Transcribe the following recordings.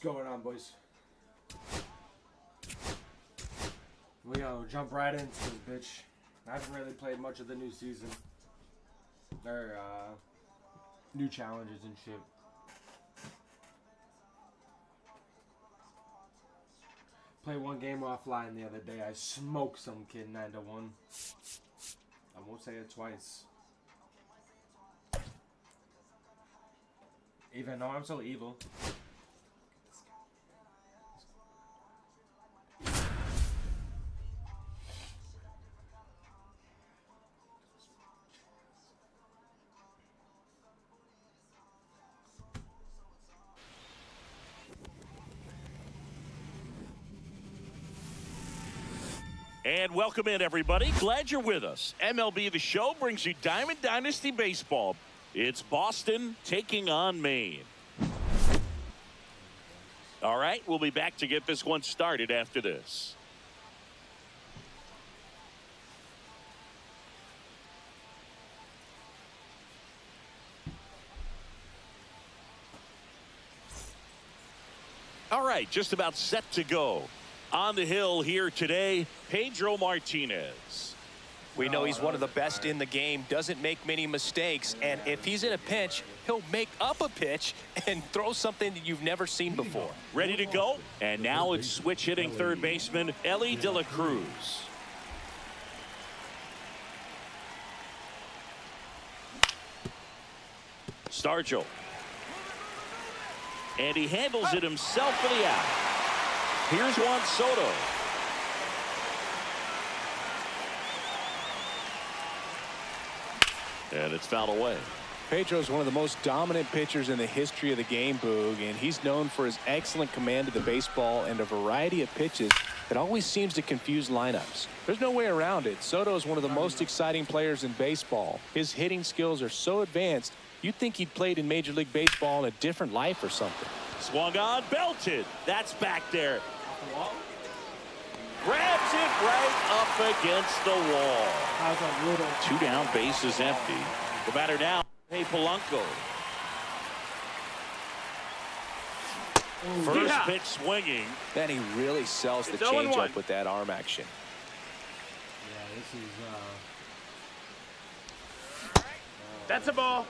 What's going on, boys? We jump right into this bitch. I haven't really played much of the new season. Or new challenges and shit. Played one game offline the other day. I smoked some kid 9-1. I won't say it twice. Even though I'm so evil. And welcome in, everybody. Glad you're with us. MLB The Show brings you Diamond Dynasty Baseball. It's Boston taking on Maine. All right, we'll be back to get this one started after this. All right, just about set to go. On the hill here today, Pedro Martinez. We know he's one of the best in the game, doesn't make many mistakes, and if he's in a pinch, he'll make up a pitch and throw something that you've never seen before. Ready to go? And now it's switch hitting third baseman Ellie De La Cruz. Stargell. And he handles it himself for the out. Here's Juan Soto. And it's fouled away. Pedro's one of the most dominant pitchers in the history of the game, Boog, and he's known for his excellent command of the baseball and a variety of pitches that always seems to confuse lineups. There's no way around it. Soto is one of the most exciting players in baseball. His hitting skills are so advanced, you'd think he'd played in Major League Baseball in a different life or something. Swung on, belted. That's back there. Grabs it right up against the wall. 2 down, base is empty. The batter now, hey, Polanco. First pitch swinging. Then he really sells the changeup with that arm action. Yeah, this is That's a ball.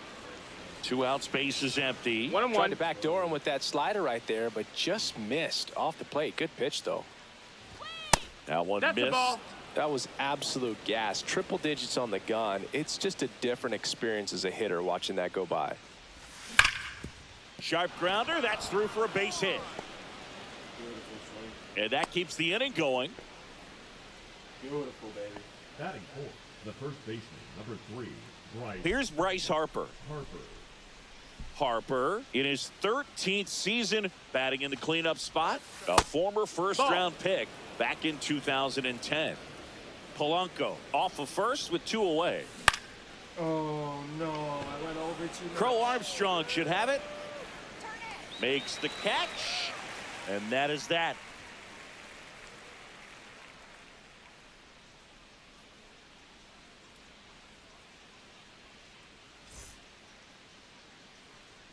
2 outs, base is empty. 1-1. Tried to backdoor him with that slider right there, but just missed off the plate. Good pitch, though. That one That's missed. a ball. That was absolute gas. Triple digits on the gun. It's just a different experience as a hitter watching that go by. Sharp grounder. That's through for a base hit. And that keeps the inning going. beautiful, baby. Batting fourth, the first baseman, number 3, Bryce. Here's Bryce Harper. Harper in his 13th season batting in the cleanup spot. A former first-round pick back in 2010. Polanco off of first with 2 away. Oh, no. I went over too much. Crow Armstrong should have it. Makes the catch. And that is that.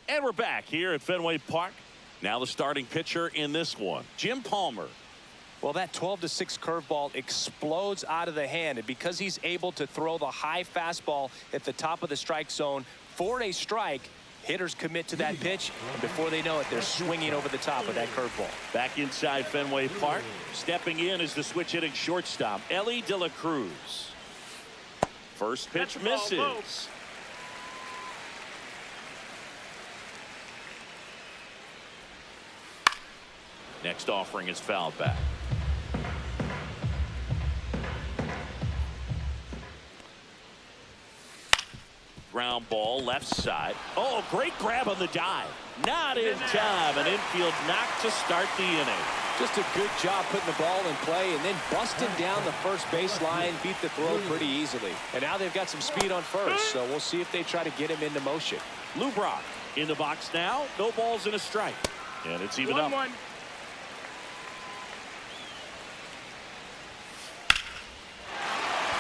And we're back here at Fenway Park. Now the starting pitcher in this one, Jim Palmer. Well, that 12-6 curveball explodes out of the hand, and because he's able to throw the high fastball at the top of the strike zone for a strike, hitters commit to that pitch, and before they know it, they're swinging over the top of that curveball. Back inside Fenway Park. Stepping in is the switch hitting shortstop, Ellie De La Cruz. First pitch misses. Next offering is fouled back. Ground ball left side. Oh, great grab on the dive. Not in time. An infield knock to start the inning. Just a good job putting the ball in play and then busting down the first baseline, beat the throw pretty easily. And now they've got some speed on first, so we'll see if they try to get him into motion. Lou Brock in the box now. No balls and a strike. And it's even up. 1-1.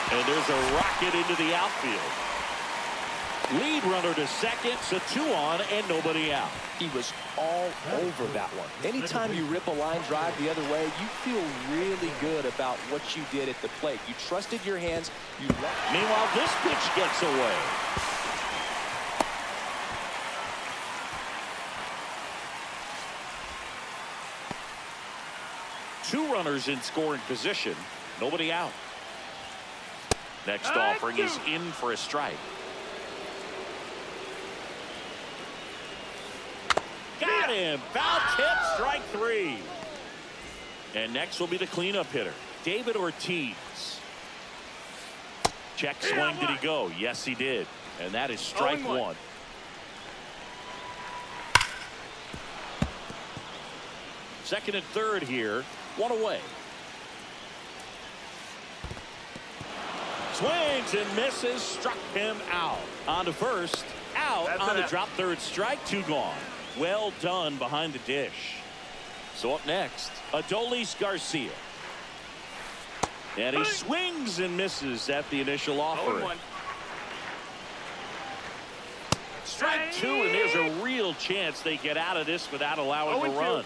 And there's a rocket into the outfield. Lead runner to second, so 2 on and nobody out. He was all over that one. Anytime you rip a line drive the other way, you feel really good about what you did at the plate. You trusted your hands. Meanwhile, this pitch gets away. Two runners in scoring position. Nobody out. Next offering is in for a strike. Got him. Foul tip, strike 3. And next will be the cleanup hitter, David Ortiz. Check swing. Did he go? Yes, he did. And that is strike 1. Second and third here. 1 away. Swings and misses. Struck him out. On to first. Out on the drop third strike. 2 gone. Well done behind the dish. So up next, Adolis Garcia. And he swings and misses at the initial offering. Strike 2, and there's a real chance they get out of this without allowing a run.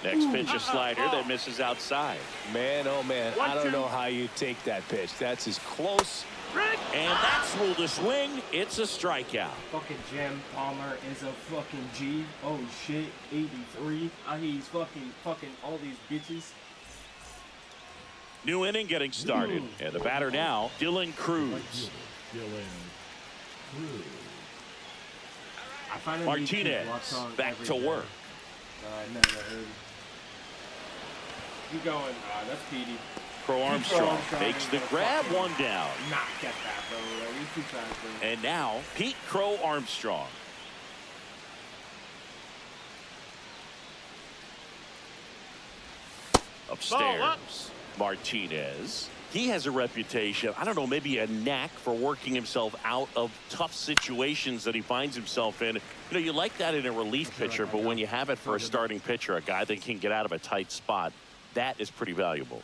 Next pitch, a slider that misses outside. Man, oh man, I don't know how you take that pitch. That's as close. And that's ruled a swing. It's a strikeout. Fucking Jim Palmer is a fucking G. Oh shit, 83. He's fucking all these bitches. New inning getting started. And the batter now, Dylan Cruz. Martinez back to work. I never heard. Keep going. That's Petey. Crow Armstrong takes the grab, 1 down. Nah, get that, bro. You too fast, bro. And now, Pete Crow Armstrong. Upstairs, Martinez. He has a reputation, I don't know, maybe a knack for working himself out of tough situations that he finds himself in. You know, you like that in a relief pitcher, but when you have it for a starting pitcher, a guy that can get out of a tight spot, that is pretty valuable.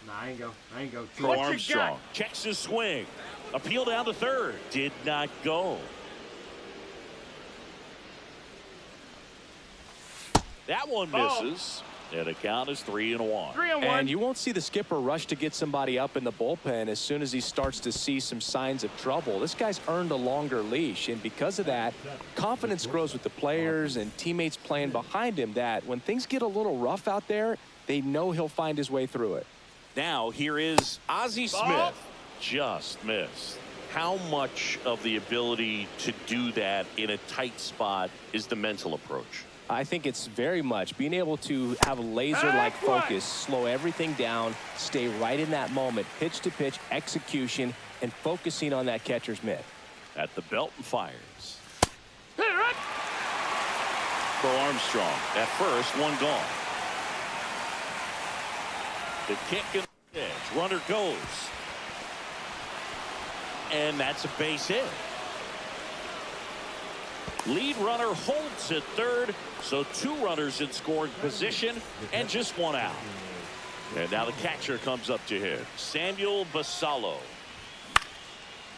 Nah, I ain't go. Crow Armstrong checks his swing. Appeal down to third. Did not go. That one misses. And the count is 3-1. 3-1. And you won't see the skipper rush to get somebody up in the bullpen as soon as he starts to see some signs of trouble. This guy's earned a longer leash, and because of that, confidence grows with the players and teammates playing behind him that when things get a little rough out there, they know he'll find his way through it. Now here is Ozzie Smith. Just missed. How much of the ability to do that in a tight spot is the mental approach? I think it's very much being able to have a laser-like focus, slow everything down, stay right in that moment, pitch to pitch execution, and focusing on that catcher's mitt. At the belt and fires. Crow Armstrong at first, 1 gone. The kick and the pitch. Runner goes. And that's a base hit. Lead runner holds at third, so 2 runners in scoring position and just 1 out. And now the catcher comes up to him, Samuel Basallo.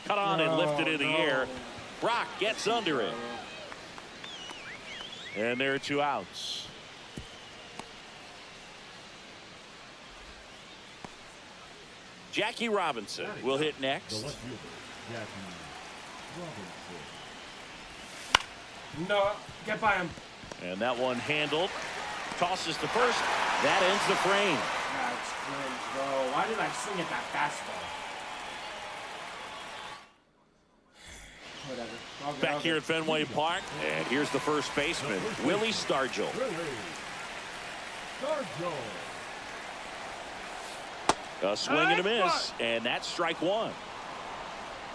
Cut on and lifted in the air. Brock gets under it. And there are 2 outs. Jackie Robinson will hit next. No, get by him. And that one handled. Tosses to first. That ends the frame. That's cringe, bro. Why did I swing at that fastball? Whatever. Back here at Fenway Park. And here's the first baseman, Willie Stargell. A swing and a miss. And that's strike 1.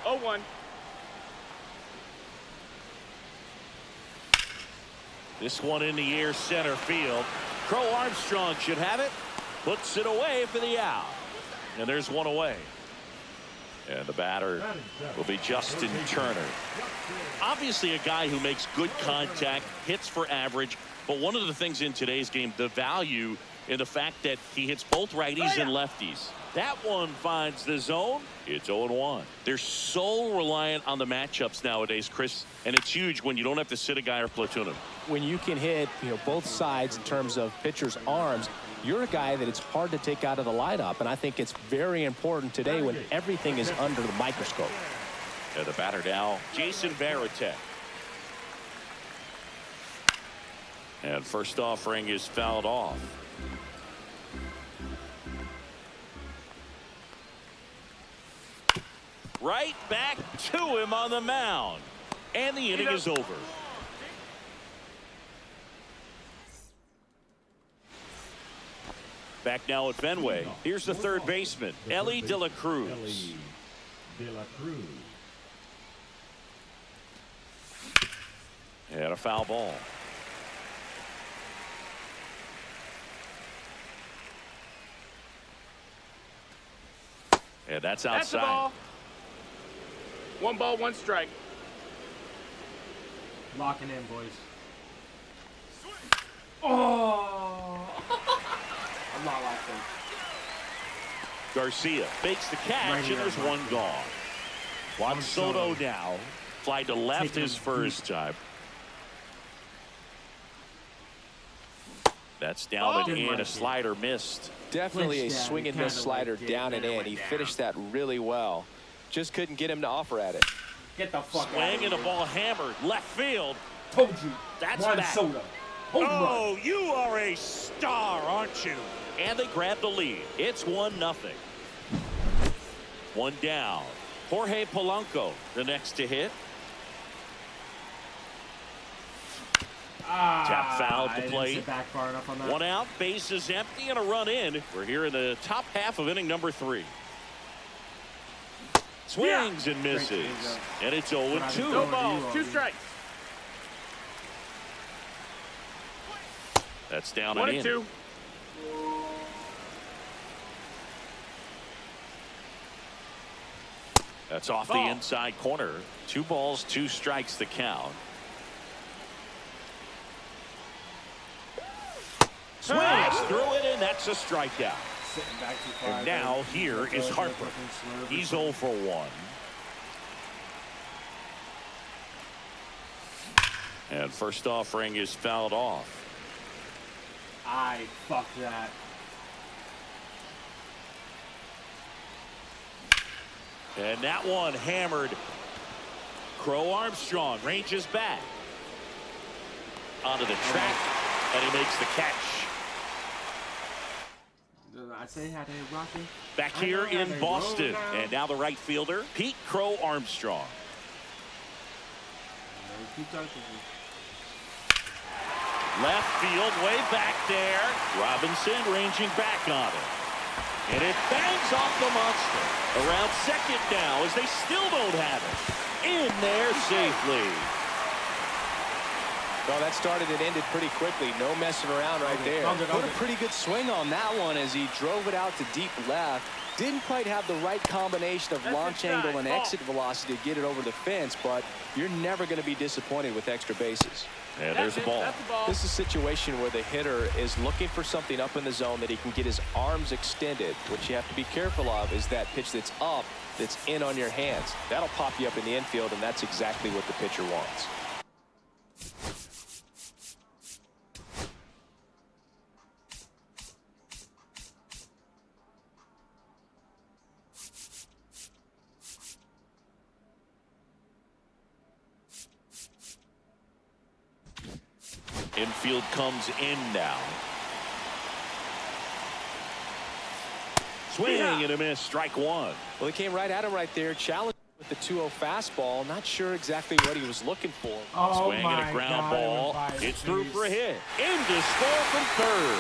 0-1. This one in the air, center field. Crow Armstrong should have it. Puts it away for the out. And there's 1 away. And the batter will be Justin Turner. Obviously a guy who makes good contact, hits for average. But one of the things in today's game, the value in the fact that he hits both righties and lefties. That one finds the zone. It's 0-1. They're so reliant on the matchups nowadays, Chris, and it's huge when you don't have to sit a guy or platoon him. When you can hit, both sides in terms of pitchers' arms, you're a guy that it's hard to take out of the lineup, and I think it's very important today when everything is under the microscope. And the batter now, Jason Varitek. And first offering is fouled off. Right back to him on the mound. And the inning is over. Back now at Fenway. Here's the third baseman, Ellie De La Cruz. Ellie De La Cruz. And a foul ball. And that's outside. That's the ball. 1 ball, 1 strike. Locking in, boys. Oh! I'm not locked in. Garcia fakes the catch, Right here, and there's right one here. gone. Juan Soto now. Fly to left Taking his him first time. That's down and in. A slider missed. Definitely a Flinched down. swing and He miss kinda slider like down and did, in. went He down. finished that really well. Just couldn't get him to offer at it. Get the fuck out Swing of and a here. ball hammered. Left field. Told you. That's Juan back. Soto. Home run. Oh, you are a star, aren't you? And they grab the lead. It's 1-0. One down. Jorge Polanco, the next to hit. Tap foul I to didn't plate. sit back far enough on that. One out, base is empty, and a run in. We're here in the top half of inning number 3. Swings and misses. Great change-up. And it's What I've been 0-2. No throwing to balls, you 2 already. strikes. That's down 1 and and in. 2. That's off the Ball. inside corner. 2 balls, 2 strikes the count. Swings through it, and that's a strikeout. Sitting back too far. And now here is Harper. Harper. He's 0 for 1. And first offering is fouled off. I fuck that. And that one hammered. Crow Armstrong ranges back onto the track, and he makes the catch. I say how they rocking. Back here in Boston, and now the right fielder, Pete Crow Armstrong. Left field, way back there. Robinson ranging back on it. And it bangs off the monster. Around second now as they still don't have it. In there safely. Well, that started and ended pretty quickly. No messing around right there. Put a pretty good swing on that one as he drove it out to deep left. Didn't quite have the right combination of launch angle and exit velocity to get it over the fence, but you're never going to be disappointed with extra bases. And there's the ball. That's the ball. This is a situation where the hitter is looking for something up in the zone that he can get his arms extended. What you have to be careful of is that pitch that's up, that's in on your hands. That'll pop you up in the infield, and that's exactly what the pitcher wants. Infield comes in now. Swing and a miss. Strike 1. Well, he came right at him right there, challenged with the 2-0 fastball. Not sure exactly what he was looking for. Oh Swing and a ground ball. It's through for a hit. In to score from third.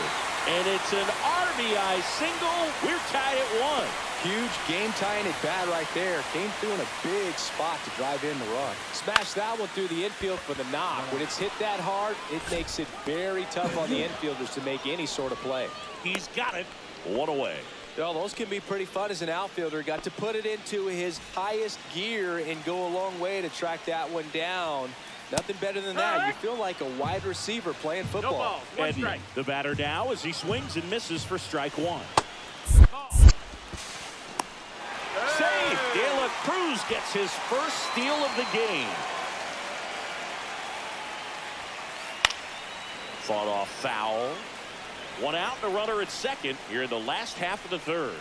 And it's an RBI single. We're tied at 1. Huge game-tying at bat right there. Came through in a big spot to drive in the run. Smashed that one through the infield for the knock. When it's hit that hard, it makes it very tough on the infielders to make any sort of play. He's got it. 1 away. Well, those can be pretty fun as an outfielder. Got to put it into his highest gear and go a long way to track that one down. Nothing better than that. You feel like a wide receiver playing No football. balls, 1 And strike. the batter now as he swings and misses for strike 1. safe. De La Cruz gets his first steal of the game. Fought off foul. One out, and a runner at second here in the last half of the third.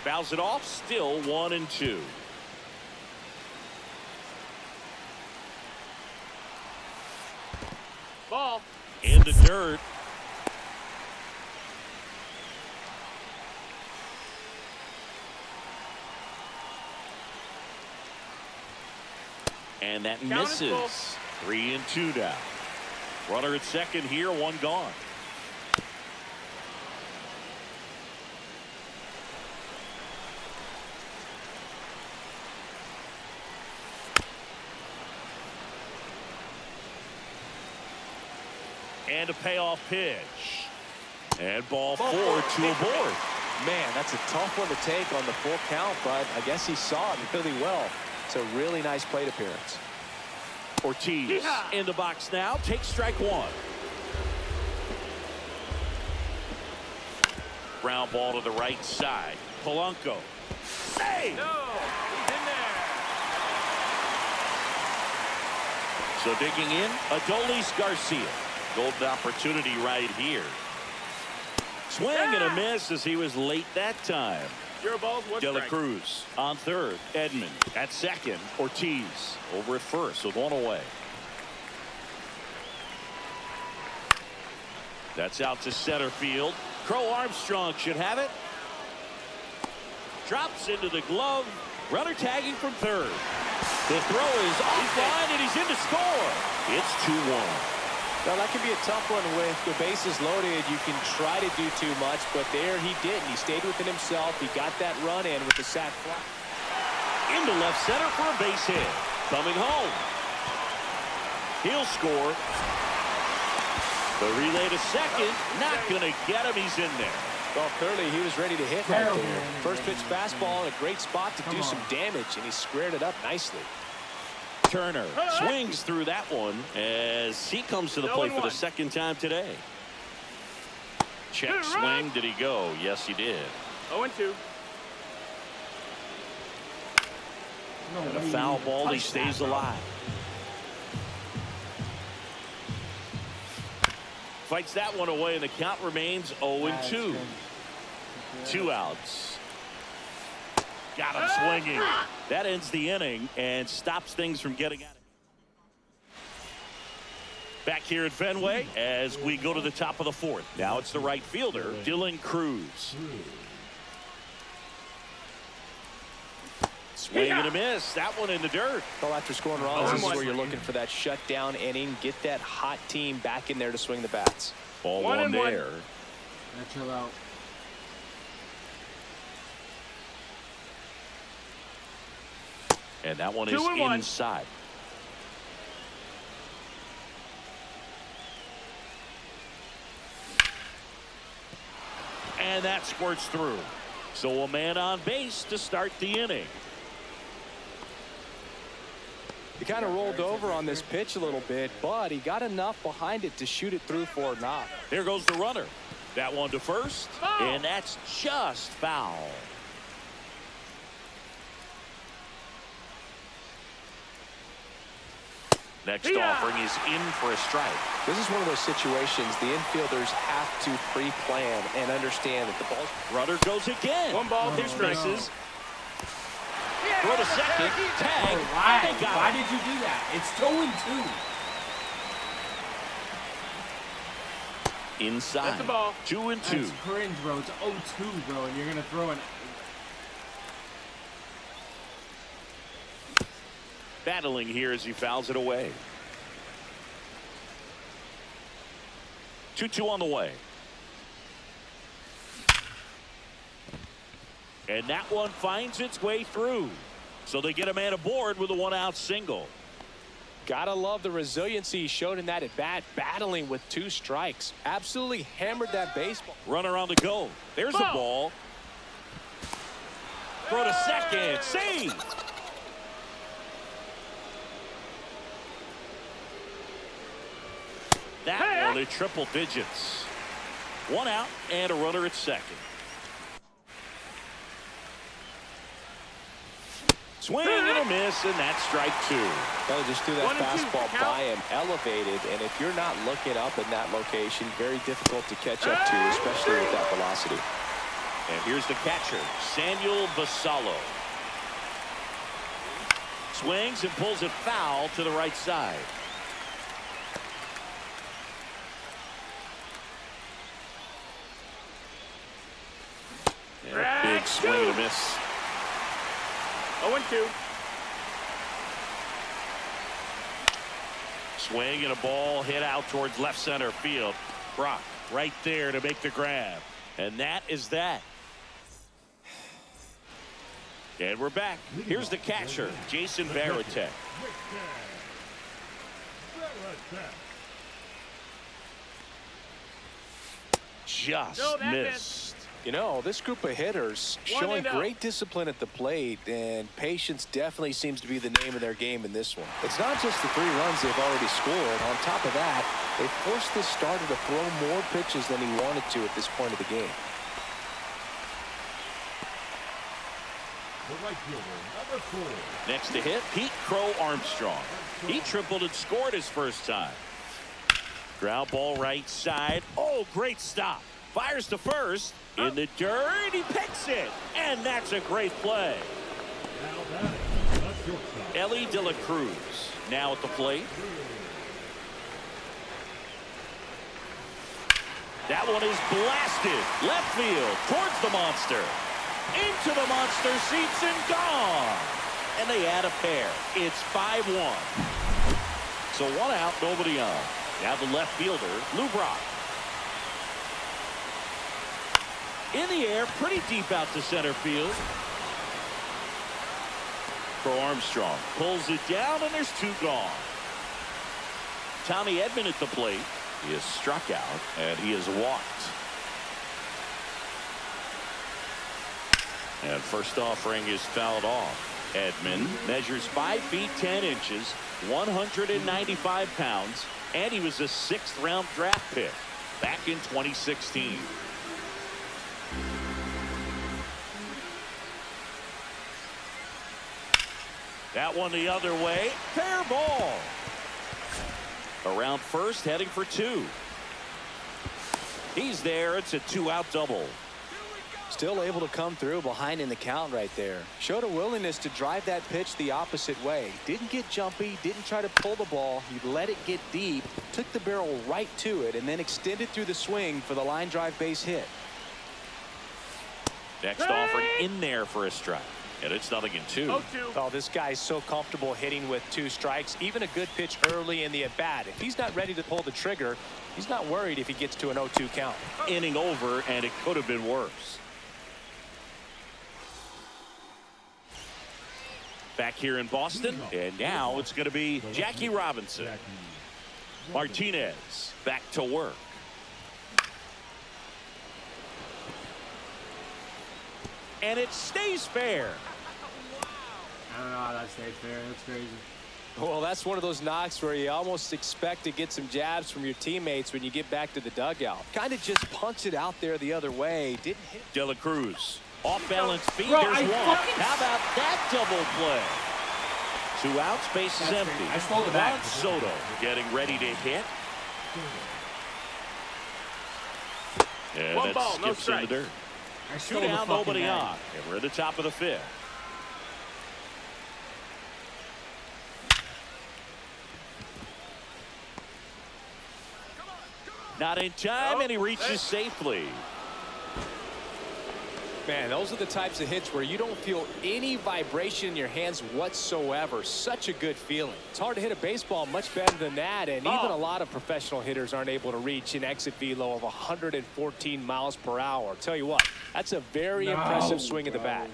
Fouls it off, still 1-2. Ball. In the dirt. And that misses. 3-2 now. Runner at second here, one gone. And a payoff pitch. And ball 4, 2 aboard. Man, that's a tough one to take on the full count, but I guess he saw it really well. It's a really nice plate appearance. Ortiz in the box now. Takes strike one. Ground ball to the right side. Polanco. Save! No, he's in there. So digging in, Adolis Garcia. Golden opportunity right here. Swing and a miss as he was late that time. Zero balls, one De La strike. Cruz on third. Edman at second. Ortiz over at first with one away. That's out to center field. Crow Armstrong should have it. Drops into the glove. Runner tagging from third. The throw is offline and he's in to score. It's 2-1. Now, that can be a tough one with the bases loaded. You can try to do too much, but there he didn't. He stayed within himself. He got that run in with the sac fly. Into left center for a base hit. Coming home. He'll score. The relay to second. Not going to get him. He's in there. Well, clearly he was ready to hit right there. First pitch fastball in a great spot to do some damage, and he squared it up nicely. Turner swings through that one as he comes to the plate for the second time today. Check swing. Did he go? Yes, he did. 0-2. And a foul ball. He stays alive. Fights that one away, and the count remains 0-2. 2 outs. Got him swinging. That ends the inning and stops things from getting out of it. Back here at Fenway as we go to the top of the fourth. Now it's the right fielder, Dylan Cruz. Swing and a miss. That one in the dirt. Well, after scoring runs, this is where you're looking for that shutdown inning. Get that hot team back in there to swing the bats. Ball one there. Chill out. And that one is inside. And that squirts through. So a man on base to start the inning. He kind of rolled over on this pitch a little bit, but he got enough behind it to shoot it through for a knock. Here goes the runner. That one to first, and that's just foul. Next offering is in for a strike. This is one of those situations the infielders have to pre-plan and understand that the ball. Runner goes again. 1 ball, 2 strikes. Misses. Throw to second. Tag. Why did you do that? It's 2-2. Inside. That's the ball. 2-2. That's cringe, bro. It's 0-2, bro, and you're gonna throw an. Battling here as he fouls it away. 2-2 on the way. And that one finds its way through. So they get a man aboard with a 1-out single. Gotta love the resiliency he showed in that at bat, battling with 2 strikes. Absolutely hammered that baseball. Runner on the go. There's the ball. Throw to second. Save. That one at triple digits. 1 out and a runner at second. Swing and a miss, and that's strike 2. Well, just threw that 1 and 2, fastball count. by him, elevated, and if you're not looking up in that location, very difficult to catch up to, especially with that velocity. And here's the catcher, Samuel Basallo. Swings and pulls it foul to the right side. And a big swing and a miss. 0-2. Swing and a ball hit out towards left center field. Brock right there to make the grab. And that is that. And we're back. Here's the catcher, Jason Varitek. Just missed. You know, this group of hitters showing great discipline at the plate, and patience definitely seems to be the name of their game in this one. It's not just the 3 runs they've already scored. On top of that, they forced this starter to throw more pitches than he wanted to at this point of the game. The right fielder, number 4. Next to hit, Pete Crow Armstrong. He tripled and scored his first time. Ground ball right side. Oh, great stop. Fires to first. In the dirt, he picks it. And that's a great play. Now batting, the shortstop. Ellie De La Cruz now at the plate. That one is blasted. Left field towards the monster. Into the monster seats and gone. And they add a pair. It's 5-1. So 1 out, nobody on. Now the left fielder, Lou Brock. In the air, pretty deep out to center field. Crow Armstrong pulls it down, and there's 2 gone. Tommy Edman at the plate. He is struck out, and he is walked. And first offering is fouled off. Edman measures 5 feet 10 inches, 195 pounds, and he was a 6th round draft pick back in 2016. That one the other way. Fair ball. Around first, heading for 2. He's there. It's a 2-out double. Still able to come through behind in the count right there. Showed a willingness to drive that pitch the opposite way. Didn't get jumpy, didn't try to pull the ball. He let it get deep, took the barrel right to it, and then extended through the swing for the line drive base hit. Next offering in there for a strike. And it's 0-2. 0-2. Oh, this guy's so comfortable hitting with 2 strikes. Even a good pitch early in the at-bat. If he's not ready to pull the trigger, he's not worried if he gets to an 0-2 count. Inning over, and it could have been worse. Back here in Boston, and now it's going to be Jackie Robinson. Martinez back to work. And it stays fair. I don't know how that stayed fair. That's crazy. Well, that's one of those knocks where you almost expect to get some jabs from your teammates when you get back to the dugout. Kind of just punched it out there the other way. Didn't hit. De La Cruz. Off balance feet. Bro, There's I one. fucking- How about that double play? 2 outs. Base is empty. I stole the back. Juan Soto getting ready to hit. And 1 that ball, no skips in the strike. dirt. I 2 stole the down, fucking nobody bag. on. And we're at the top of the 5th. Not in time, and he reaches safely. Man, those are the types of hits where you don't feel any vibration in your hands whatsoever. Such a good feeling. It's hard to hit a baseball much better than that, and even a lot of professional hitters aren't able to reach an exit velo of 114 miles per hour. I'll tell you what, that's a very impressive swing of the bat.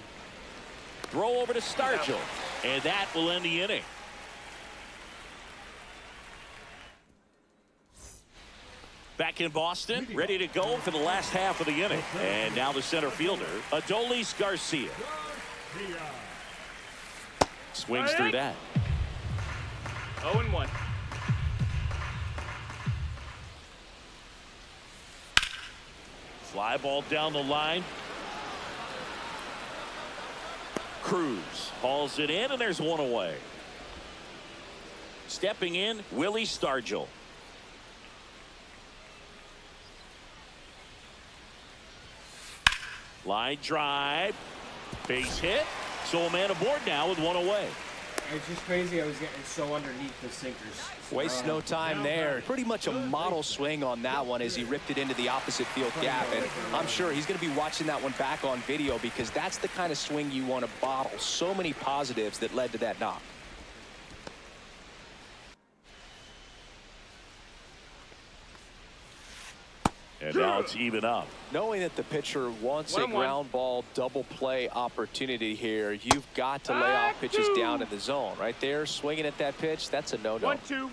Throw over to Stargell, and that will end the inning. Back in Boston, ready to go for the last half of the inning. And now the center fielder, Adolis Garcia. Swings through that. 0-1. Fly ball down the line. Cruz Calls it in, and there's one away. Stepping in, Willie Stargell. Line drive. Base hit. So a man aboard now with one away. It's just crazy. I was getting so underneath the sinkers. Wastes no time there. Pretty much a model swing on that one as he ripped it into the opposite field gap. And I'm sure he's going to be watching that one back on video because that's the kind of swing you want to bottle. So many positives that led to that knock. And now it's even up. Knowing that the pitcher wants a ground ball double play opportunity here, you've got to lay off pitches down in the zone. Right there, swinging at that pitch, that's a no-no. 1-2.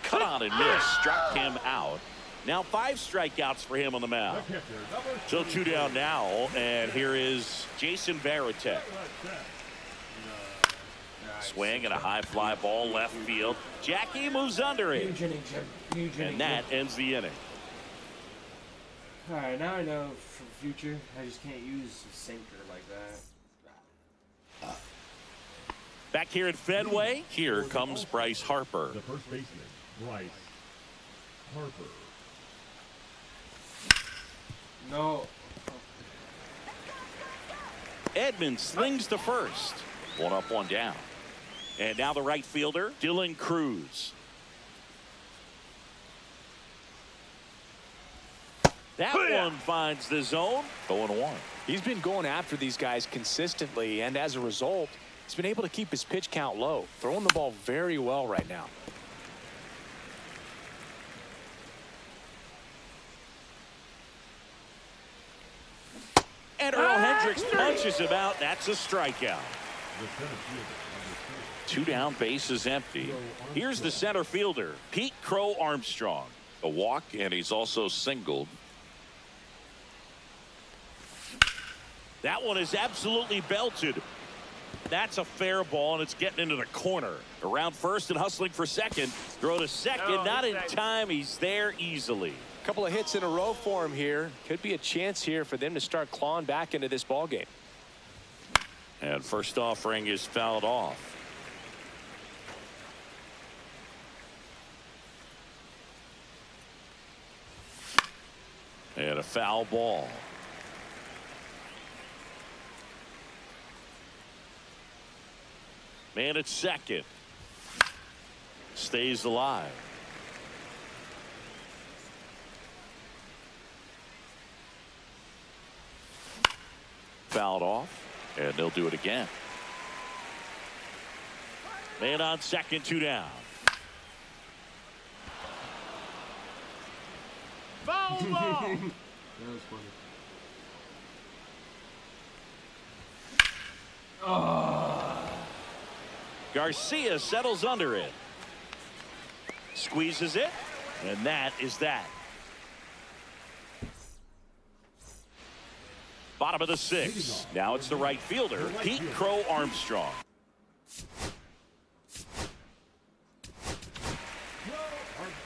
Cut on and miss. Struck him out. Now 5 strikeouts for him on the mound. So 2 down now, and here is Jason Varitek. Swing and a high fly ball left field. Jackie moves under it. Huge inning, Jim. Huge inning. And that ends the inning. All right, now I know for future, I just can't use a sinker like that. Back here at Fenway, here comes Bryce Harper. The first baseman, Bryce Harper. No. Edmonds slings to first. 1 up, 1 down. And now the right fielder, Dylan Cruz. That one finds the zone. 0-1. He's been going after these guys consistently, and as a result, he's been able to keep his pitch count low, throwing the ball very well right now. And Earl Hendricks punches him out. That's a strikeout. The center fielder, number 2 down, base is empty. Here's the center fielder, Pete Crow Armstrong. A walk, and he's also singled. That one is absolutely belted. That's a fair ball, and it's getting into the corner. Around first and hustling for second. Throw to second, not in time. He's there easily. A couple of hits in a row for him here. Could be a chance here for them to start clawing back into this ball game. And first offering is fouled off. And a foul ball. Man at second. Stays alive. Fouled off. And they'll do it again. Man on second, 2 down. Foul ball. That was funny. Garcia settles under it. Squeezes it. And that is that. Bottom of the 6th. Now it's the right fielder, Pete Crow Armstrong.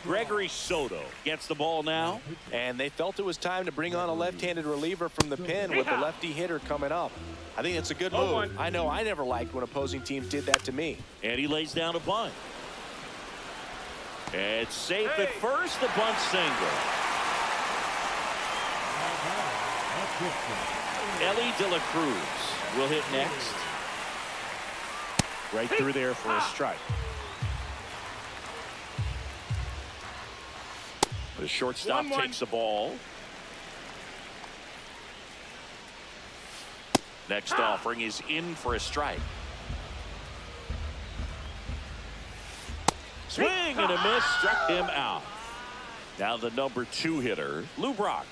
Gregory Soto gets the ball now. And they felt it was time to bring on a left-handed reliever from the pen with the lefty hitter coming up. I think it's a good move. I know I never liked when opposing teams did that to me. And he lays down a bunt. It's safe at first, the bunt single. Ellie De La Cruz will hit next. Right through there for a strike. The shortstop takes the ball. Next offering is in for a strike. Swing and a miss, struck him out. Now the number 2 hitter, Lou Brock,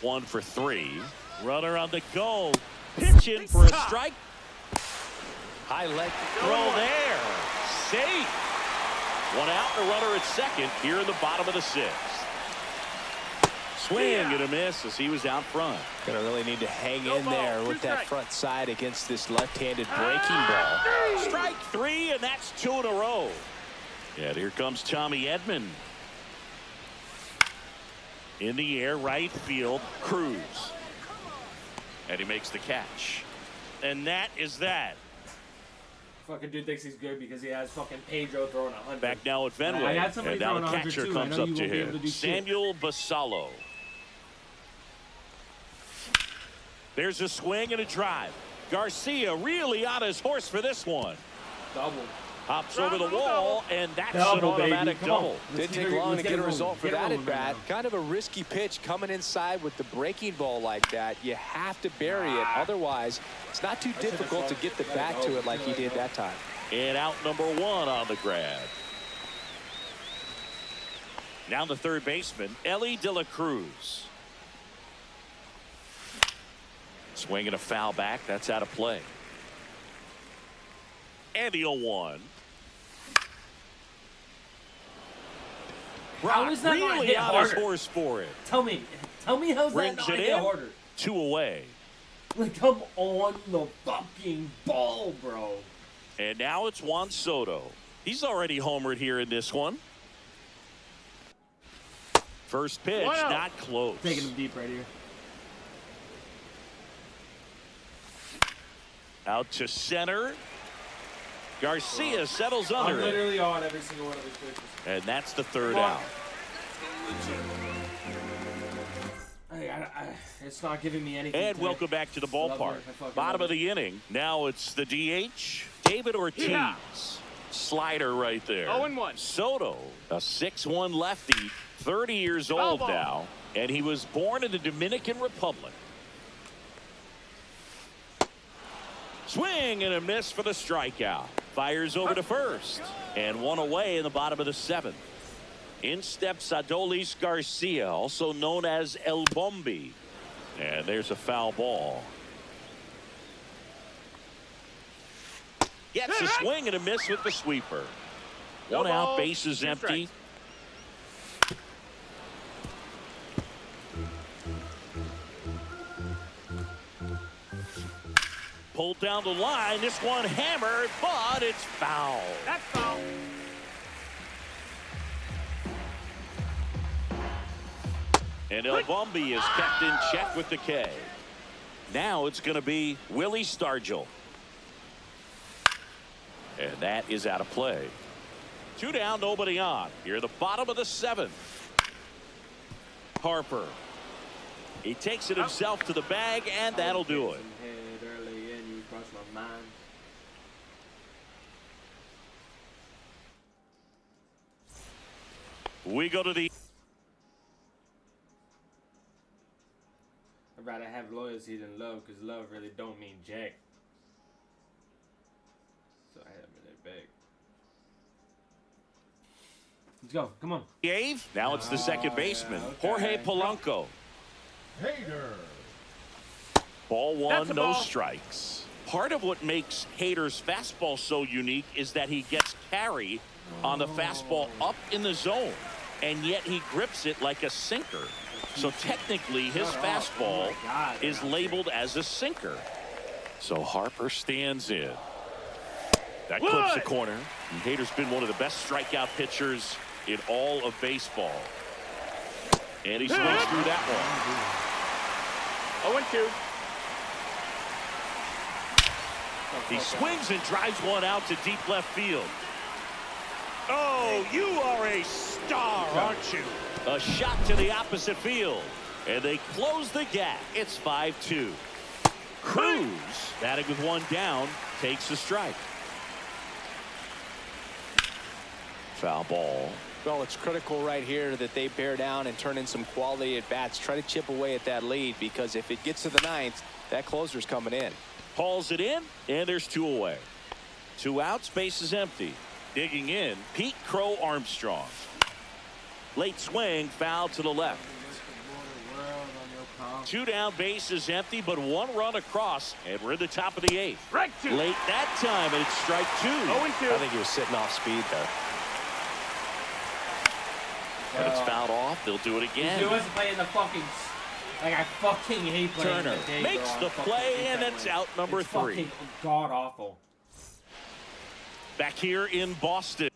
1 for 3. Runner on the go, pitching for a strike. High leg Throw there, safe. 1 out, and a runner at second here in the bottom of the 6th. Swing and a miss as he was out front. Gonna really need to hang in there with that front side against this left-handed breaking ball. Strike 3, and that's 2 in a row. And here comes Tommy Edman. In the air, right field, Cruz. And he makes the catch. And that is that. Fucking dude thinks he's good because he has fucking Pedro throwing 100. Back now at Fenway. I had somebody And now throwing the 100 catcher too. I comes know up you to won't be able him. to do shit. Samuel Basallo. There's a swing and a drive. Garcia really on his horse for this one. Double. Hops over the wall, and that's Double, an automatic baby. Come on. double. Didn't take long to get a result for that at bat. Kind of a risky pitch coming inside with the breaking ball like that. You have to bury it. Otherwise, it's not too difficult to get the bat to it like he did that time. And out number 1 on the grab. Now the third baseman, Ellie De La Cruz. Swing and a foul back. That's out of play. And the 0-1. How is that not really hit on his harder? horse for it. Tell me how's that Brings not it hit in. harder? 2 away. Like, come on the fucking ball, bro. And now it's Juan Soto. He's already homered here in this one. First pitch, not close. Taking him deep right here. Out to center. Garcia settles under I'm it. literally on every single one of these pitches. And that's the third out. It's not giving me anything. And today. welcome back to the Love ballpark. it. I fucking Bottom love of the inning. Now it's the DH, David Ortiz. Yeah. Slider right there. 0-1. Soto, a 6'1 lefty, 30 years old Ball. now, and he was born in the Dominican Republic. Swing and a miss for the strikeout. Fires over to first, and 1 away in the bottom of the 7th. In steps Adolis Garcia, also known as El Bombi. And there's a foul ball. Gets a swing and a miss with the sweeper. No 1 out, ball, bases 2 empty. strikes. Pulled down the line. This one hammered, but it's foul. That's foul. And El Bombi is kept in check with the K. Now it's going to be Willie Stargell. And that is out of play. 2 down, nobody on. Here at the bottom of the 7th. Harper. He takes it himself to the bag, and that'll do it. Early and you crossed my mind. We go to the I'd rather have loyalty than love, because love really don't mean jack. So I have it back. Let's go. Come on. 8th. Now it's the second baseman, Jorge Polanco. Hader. Ball 1, That's a no ball. strikes. Part of what makes Hader's fastball so unique is that he gets carry on the fastball up in the zone, and yet he grips it like a sinker. So technically his fastball Oh my God. is labeled as a sinker. So Harper stands in. That clips the corner. And Hader's been one of the best strikeout pitchers in all of baseball. And he swings through that one. 0-2. He swings and drives one out to deep left field. Oh, you are a star, aren't you? A shot to the opposite field. And they close the gap. It's 5-2. Cruz, batting with 1 down, takes the strike. Foul ball. Well, it's critical right here that they bear down and turn in some quality at bats. Try to chip away at that lead, because if it gets to the 9th, that closer's coming in. Hauls it in, and there's 2 away. 2 outs, base is empty. Digging in, Pete Crow Armstrong. Late swing, foul to the left. 2 down, base is empty, but 1 run across, and we're in the top of the 8th. Strike 2. Late that time, and it's strike 2. 0-2. I think he was sitting off speed there. And it's fouled off. They'll do it again. He wasn't playing the fucking. Like, I fucking hate playing Turner the day, makes bro, the on fucking play, defense and it's wing. out number It's 3. fucking god awful. Back here in Boston.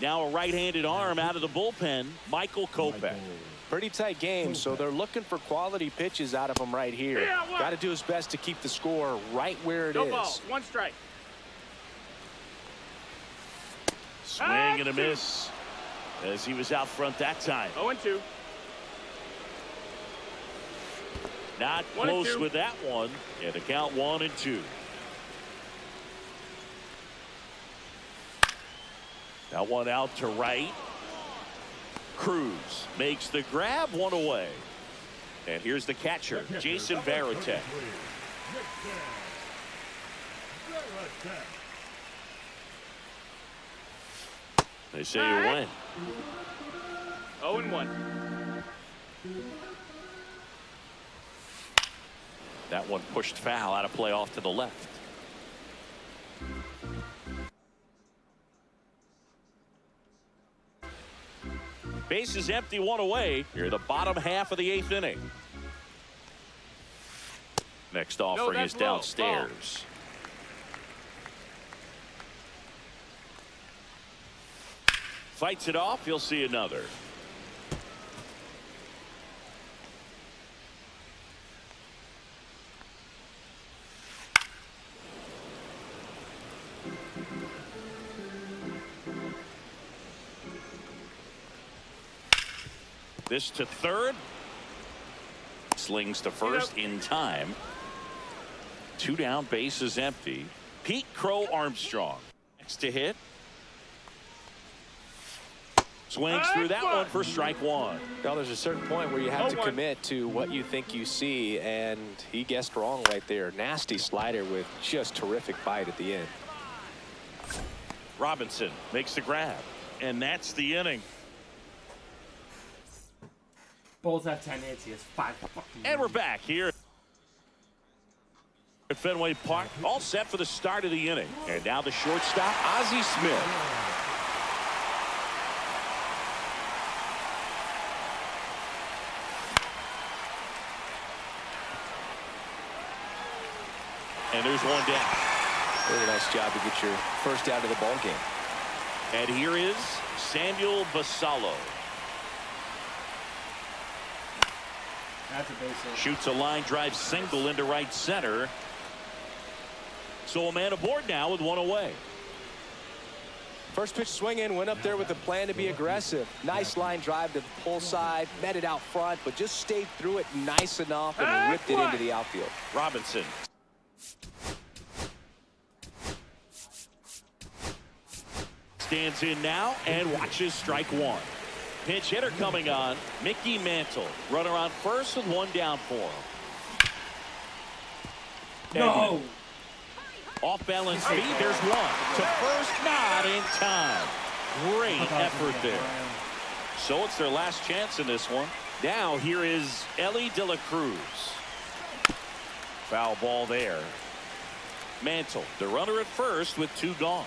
Now a right-handed arm out of the bullpen, Michael Kopech. Pretty tight game, so they're looking for quality pitches out of him right here. Yeah, Got to do his best to keep the score right where it No is. ball, 1 strike. Swing and a miss as he was out front that time. 0-2. Not 1 and close 2. with that one. And the count 1-2. That one out to right. Cruz makes the grab, 1 away. And here's the catcher, Jason Varitek. They say you win. 0-1. That one pushed foul, out of play off to the left. Base is empty, 1 away. Here, the bottom half of the 8th inning. Next offering is that's low. downstairs. Fights it off. You'll see another. This to third. Slings to first in time. 2 down, base is empty. Pete Crow Armstrong next to hit. Swings through that one for strike 1. Well, there's a certain point where you have to 0-1. commit to what you think you see, and he guessed wrong right there. Nasty slider with just terrific bite at the end. Robinson makes the grab, and that's the inning. Bulls have 10 hits. He has 5 fucking. And we're back here at Fenway Park, all set for the start of the inning. And now the shortstop, Ozzie Smith. And there's one down. Really nice job to get your first out of the ball game. And here is Samuel Basallo. That's a base hit. Shoots a line drive single into right center. So a man aboard now with 1 away. First pitch swinging, went up there with a plan to be aggressive. Nice line drive to the pull side, met it out front, but just stayed through it nice enough and ripped it into the outfield. Robinson. Stands in now and watches strike 1. Pinch hitter coming on, Mickey Mantle. Runner on first with 1 down for him. No. Off balance feed, there's 1. To first, not in time. Great effort there. So it's their last chance in this one. Now here is Ellie De La Cruz. Foul ball there. Mantle, the runner at first with 2 gone.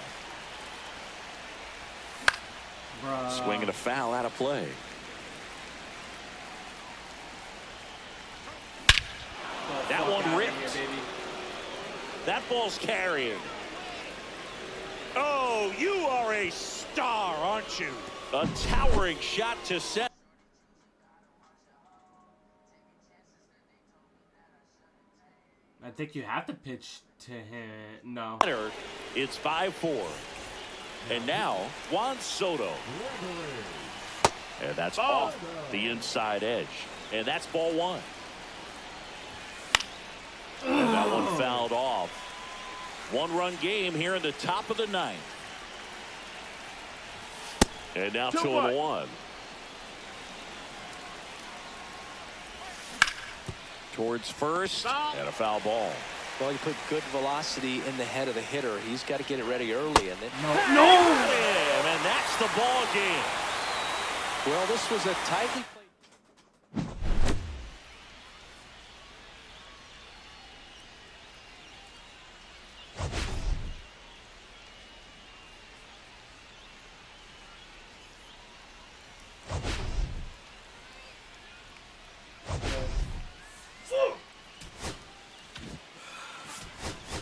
Bruh. Swinging a foul out of play. That Fuck one outta ripped. here, baby. That ball's carrying. Oh, you are a star, aren't you? A towering shot to center. I think you have to pitch to him. No. It's 5-4. And now Juan Soto. And that's off the inside edge. And that's ball 1. And that one fouled off. 1-run game here in the top of the 9th. And now 2-1. Towards first and a foul ball. Well, you put good velocity in the head of the hitter. He's got to get it ready early, and then And that's the ball game. well, this was a tightly played.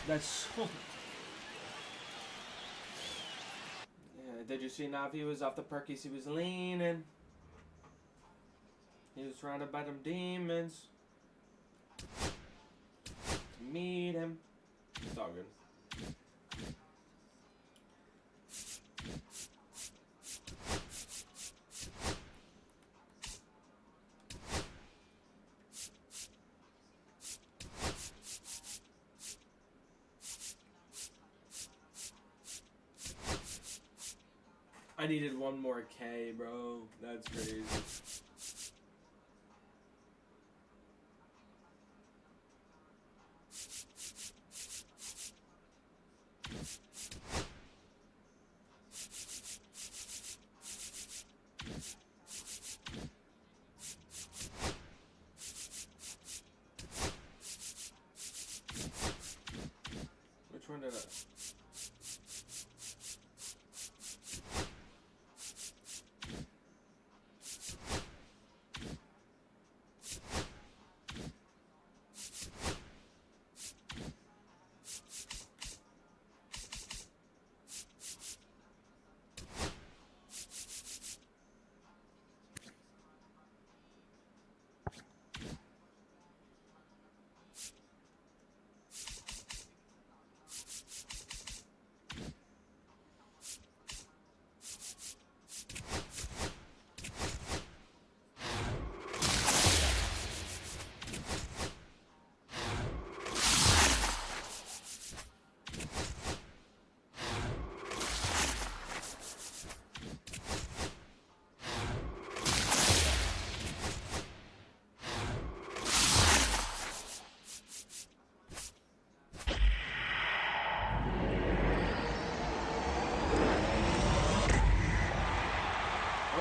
That's so. Yeah, did you see Navi was off the perkies? He was leaning. He was surrounded by them demons. To meet him. It's all good. I needed one more K, bro. That's crazy. Which one did I?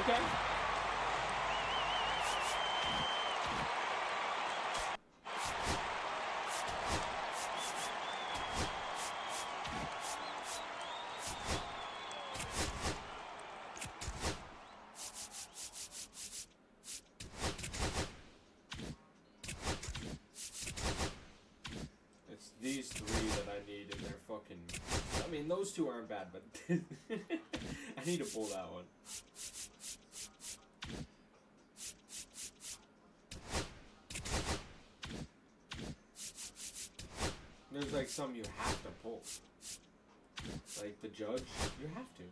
Okay. It's these three that I need, and they're fucking. I mean, those two aren't bad, but I need to pull that one. There's like some you have to pull. Like the judge, you have to.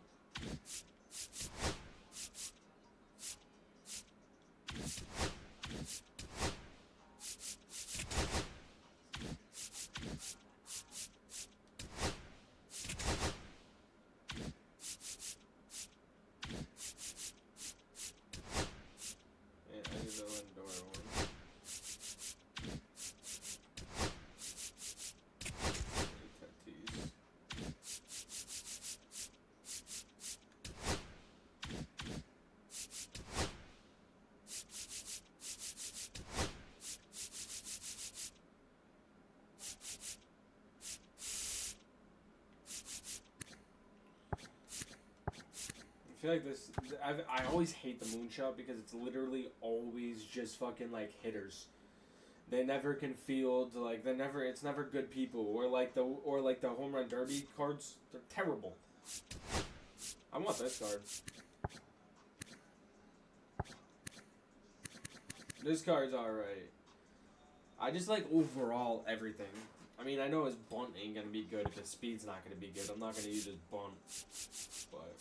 Yeah, I need the Lindor one. Tatis. I feel like this. I always hate the moonshot because it's literally always just fucking like hitters. They never can field. Like they never. It's never good people. Or like the home run derby cards. They're terrible. I want this card. This card's alright. I just like overall everything. I mean, I know his bunt ain't gonna be good if his speed's not gonna be good. I'm not gonna use his bunt, but.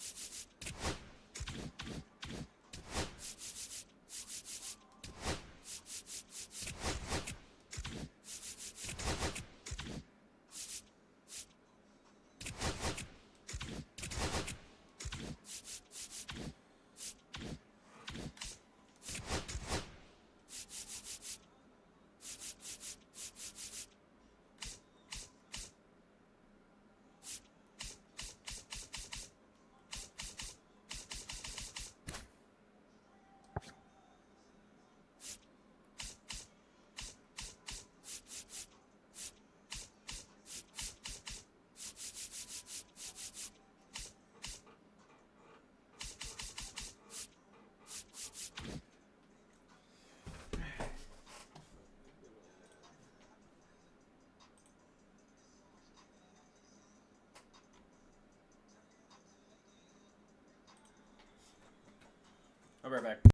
I'll be right back.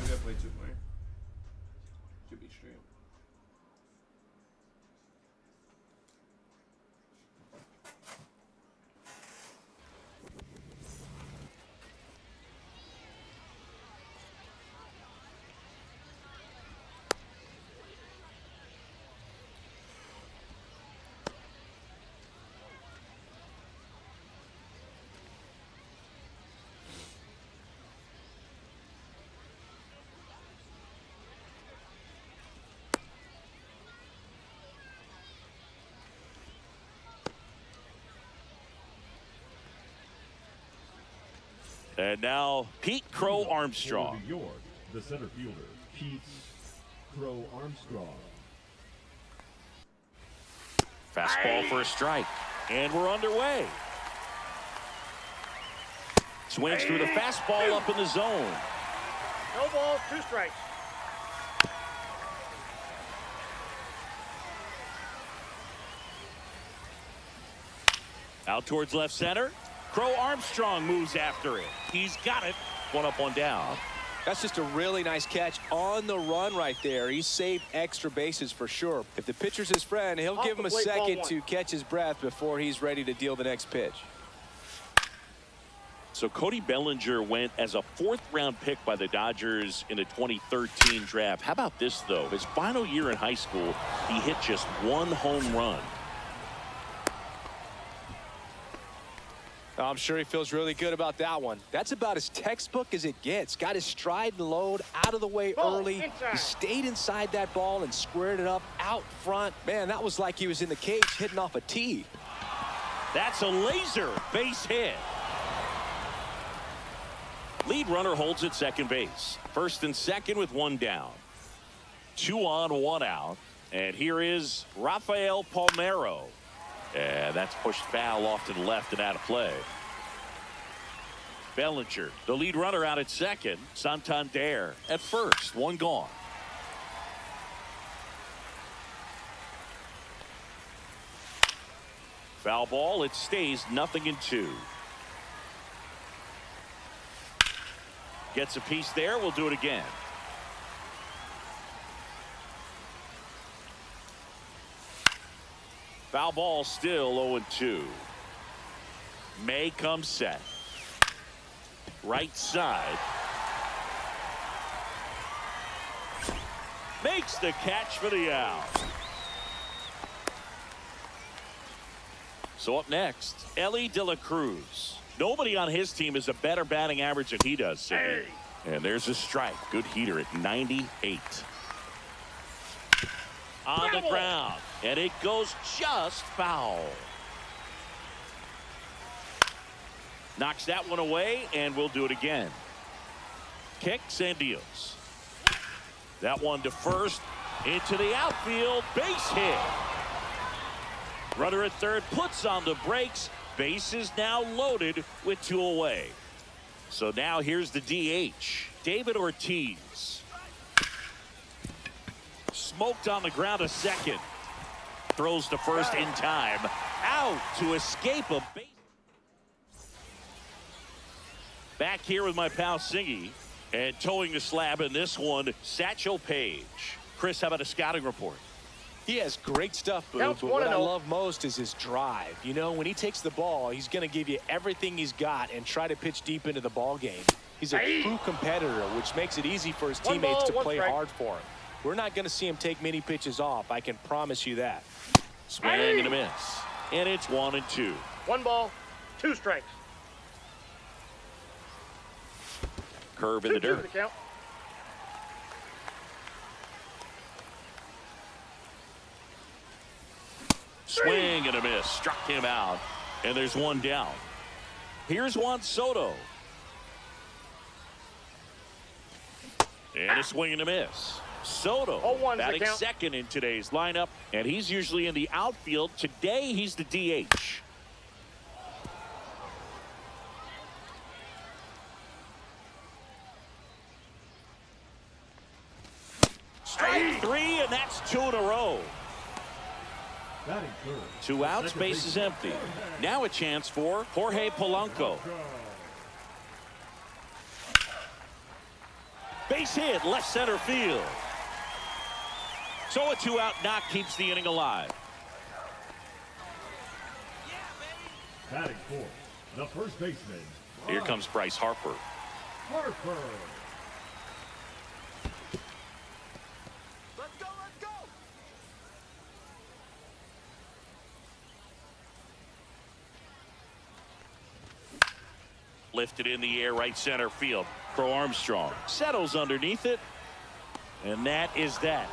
gotta play 2 more. Should be straight. And now Pete Crow For Armstrong. New York, the center fielder, Pete Crow Armstrong. Fastball for a strike. And we're underway. Swings through the fastball up in the zone. No balls, 2 strikes. Out towards left center. Crow Armstrong moves after it. He's got it. 1 up, 1 down. That's just a really nice catch on the run right there. He saved extra bases for sure. If the pitcher's his friend, he'll give him a second to catch his breath before he's ready to deal the next pitch. So Cody Bellinger went as a 4th-round pick by the Dodgers in the 2013 draft. How about this, though? His final year in high school, he hit just 1 home run. I'm sure he feels really good about that one. That's about as textbook as it gets. Got his stride and load out of the way early. He stayed inside that ball and squared it up out front. Man, that was like he was in the cage hitting off a tee. That's a laser base hit. Lead runner holds at second base. First and second with one down. 2 on, 1 out. And here is Rafael Palmeiro. And that's pushed foul off to the left and out of play. Bellinger, the lead runner, out at second. Santander at first. 1 gone. Foul ball. It stays 0-2. Gets a piece there. We'll do it again. Foul ball, still 0-2. May comes set. Right side. Makes the catch for the out. So up next, Ellie De La Cruz. Nobody on his team has a better batting average than he does, Sidney. And there's a strike. Good heater at 98. On the ground. And it goes just foul. Knocks that one away, and we'll do it again. Kicks and deals. That one to first. Into the outfield. Base hit. Runner at third puts on the brakes. Base is now loaded with 2 away. So now here's the DH. David Ortiz. Smoked on the ground a second. Throws to first in time. Out to escape a base. Back here with my pal Singy. And towing the slab in this one, Satchel Paige. Chris, how about a scouting report? He has great stuff, Boo, but what I love most is his drive. You know, when he takes the ball, he's going to give you everything he's got and try to pitch deep into the ball game. He's a true competitor, which makes it easy for his teammates to play hard for him. We're not going to see him take many pitches off. I can promise you that. Swing and a miss. And it's 1-2. 1 ball, 2 strikes. Curve in the dirt. Swing and a miss. Struck him out. And there's 1 down. Here's Juan Soto. And a swing and a miss. Soto batting second in today's lineup. And he's usually in the outfield. Today he's the DH. Strike 3, and that's 2 in a row. 2 outs, base is empty. Now a chance for Jorge Polanco. Base hit, left center field. So a 2-out knock keeps the inning alive. Batting 4, the first baseman. Here comes Bryce Harper. Harper. Lifted in the air, right center field. Crow Armstrong settles underneath it. And that is that.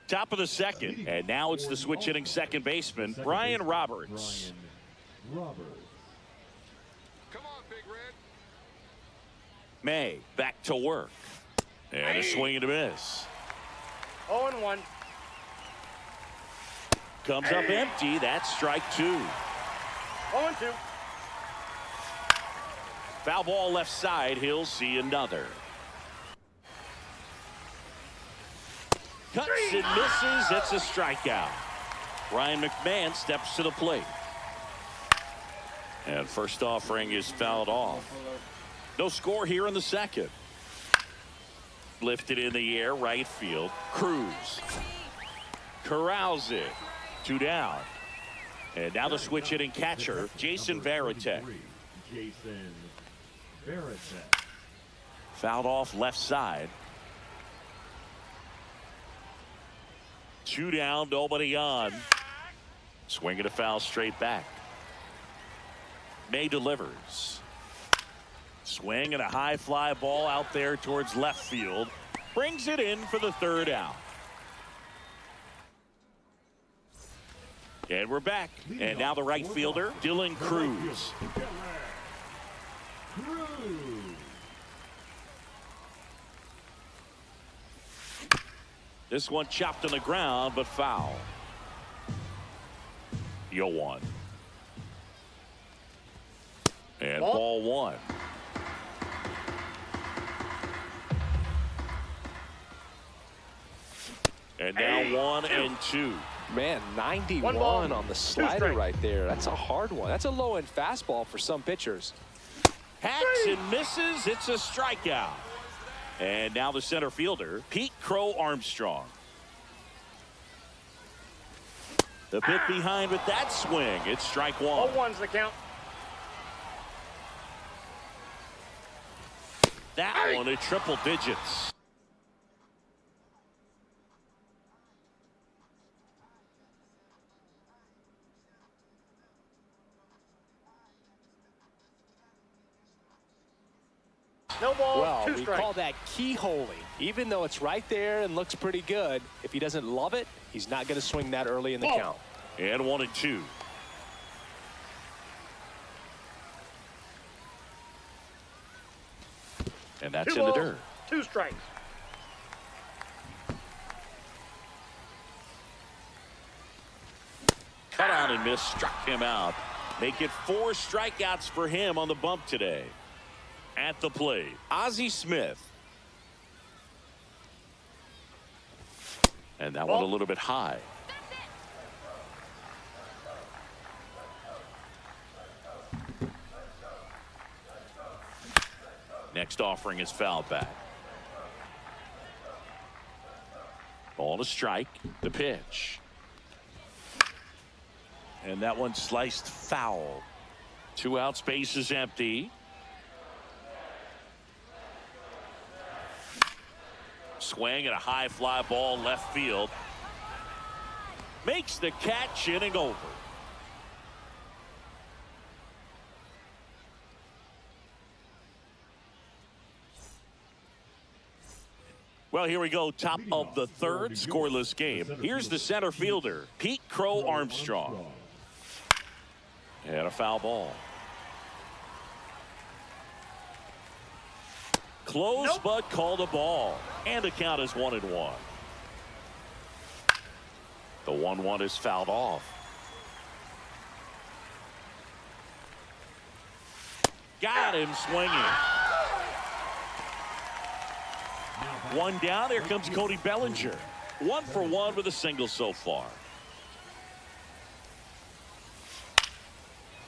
Top of the second. And now it's the switch hitting second baseman, Brian Roberts. Come on, Big Red. May back to work. And a swing and a miss. 0-1. Comes up empty. That's strike 2. 0-2. Foul ball left side. He'll see another. Cuts and misses. It's a strikeout. Ryan McMahon steps to the plate. And first offering is fouled off. No score here in the second. Lifted in the air, right field. Cruz corrals it. 2 down. And now the switch hitting catcher, Jason Varitek. Jason Varitek. Fouled off left side. 2 down, nobody on. Swing and a foul straight back. May delivers. Swing and a high fly ball out there towards left field. Brings it in for the 3rd out. And we're back. And now the right fielder, Dylan Cruz. This one chopped on the ground, but foul. 0-1. And ball one. And now 1-2. Man, 91 on the slider right there. That's a hard one. That's a low-end fastball for some pitchers. Hacks and misses. It's a strikeout. And now the center fielder, Pete Crow Armstrong. The bit behind with that swing. It's strike one. 0-1's the count. That one at triple digits. No ball, Well, 2 we strikes. call that keyholing. Even though it's right there and looks pretty good, if he doesn't love it, he's not going to swing that early in the count. And 1-2. And that's in the dirt. 2 strikes. Cut on and miss, struck him out. Make it 4 strikeouts for him on the bump today. At the plate, Ozzie Smith. And that one a little bit high. Next offering is fouled back. Ball to strike. The pitch. And that one sliced foul. 2 outs, base is empty. Swing at a high fly ball left field. Makes the catch, inning over. Well, here we go. Top of the third, scoreless game. Here's the center fielder, Pete Crow Armstrong. And a foul ball. Close, but called a ball. And the count is 1-1. The 1-1 is fouled off. Got him swinging. 1 down. Here comes Cody Bellinger. 1 for 1 with a single so far.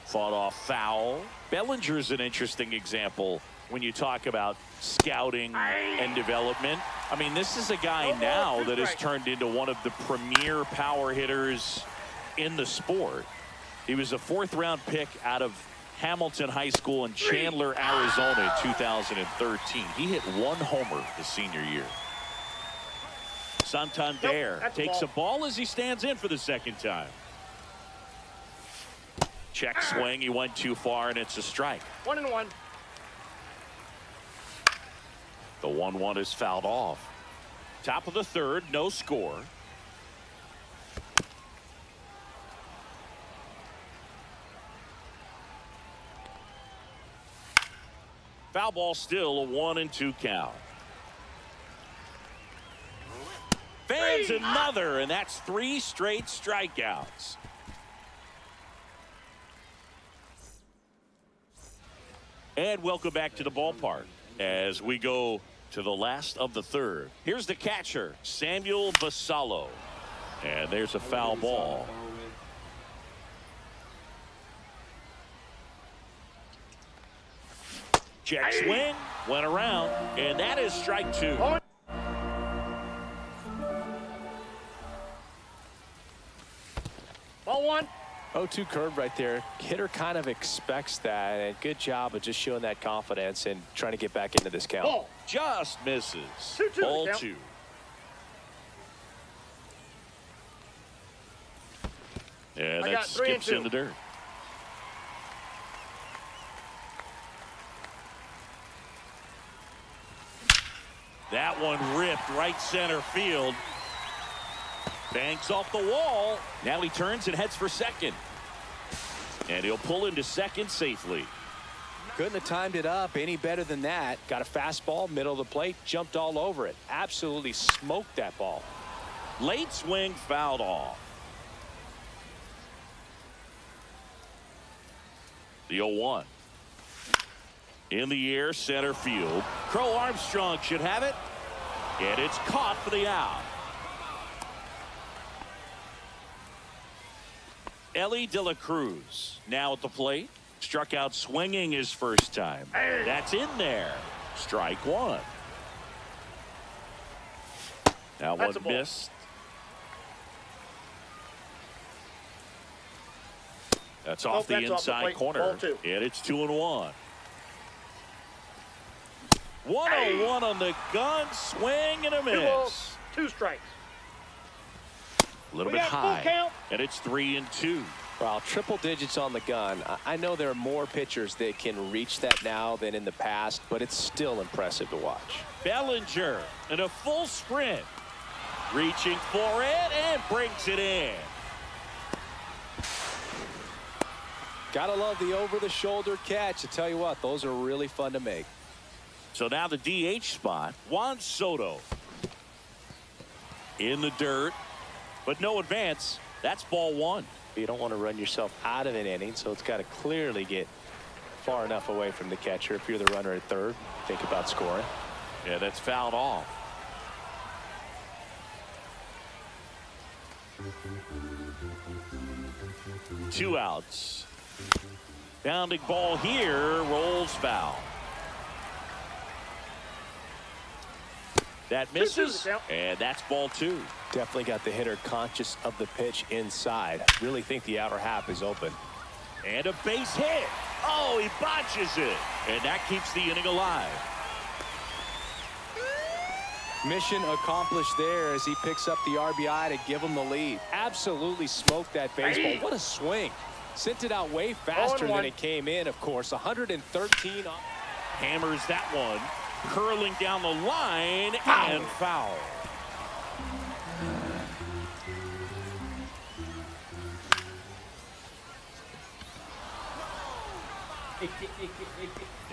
Fought off foul. Bellinger's an interesting example when you talk about scouting and development. I mean, this is a guy now that has turned into one of the premier power hitters in the sport. He was a 4th-round pick out of Hamilton High School in Chandler, Arizona in 2013. He hit 1 homer his senior year. Santander takes a ball as he stands in for the second time. Check swing. He went too far, and it's a strike. 1-1. The 1-1 is fouled off. Top of the third, no score. Foul ball, still a 1-2 count. Fans another, and that's 3 straight strikeouts. And welcome back to the ballpark as we go to the last of the third. Here's the catcher, Samuel Basallo. And there's a foul ball. Check swing, went around, and that is strike 2. Ball 1. 0-2 curve right there. Hitter kind of expects that, and good job of just showing that confidence and trying to get back into this count. Ball. Just misses. 2-2 Ball count. 2. And that skips in the dirt. That one ripped right center field. Banks off the wall. Now he turns and heads for second. And he'll pull into second safely. Couldn't have timed it up any better than that. Got a fastball, middle of the plate, jumped all over it. Absolutely smoked that ball. Late swing fouled off. The 0-1. In the air, center field. Crow Armstrong should have it. And it's caught for the out. Ellie De La Cruz now at the plate. Struck out swinging his first time. That's in there. Strike one. Now one missed. That's off the inside corner. And it's 2-1. 1-0-1 on the gun. Swing and a miss. 2 strikes. A little bit high. And it's 3-2. Well, triple digits on the gun. I know there are more pitchers that can reach that now than in the past, but it's still impressive to watch. Bellinger in a full sprint. Reaching for it and brings it in. Gotta love the over-the-shoulder catch. I tell you what, those are really fun to make. So now the DH spot, Juan Soto. In the dirt, but no advance. That's ball one. You don't want to run yourself out of an inning, so it's got to clearly get far enough away from the catcher. If you're the runner at third, think about scoring. Yeah, that's fouled off. Two outs. Bounding ball here, rolls foul. That misses, and that's ball two. Definitely got the hitter conscious of the pitch inside. Really think the outer half is open. And a base hit. Oh, he botches it. And that keeps the inning alive. Mission accomplished there as he picks up the RBI to give him the lead. Absolutely smoked that baseball. What a swing. Sent it out way faster than it came in, of course. 113. Hammers that one. Curling down the line and foul.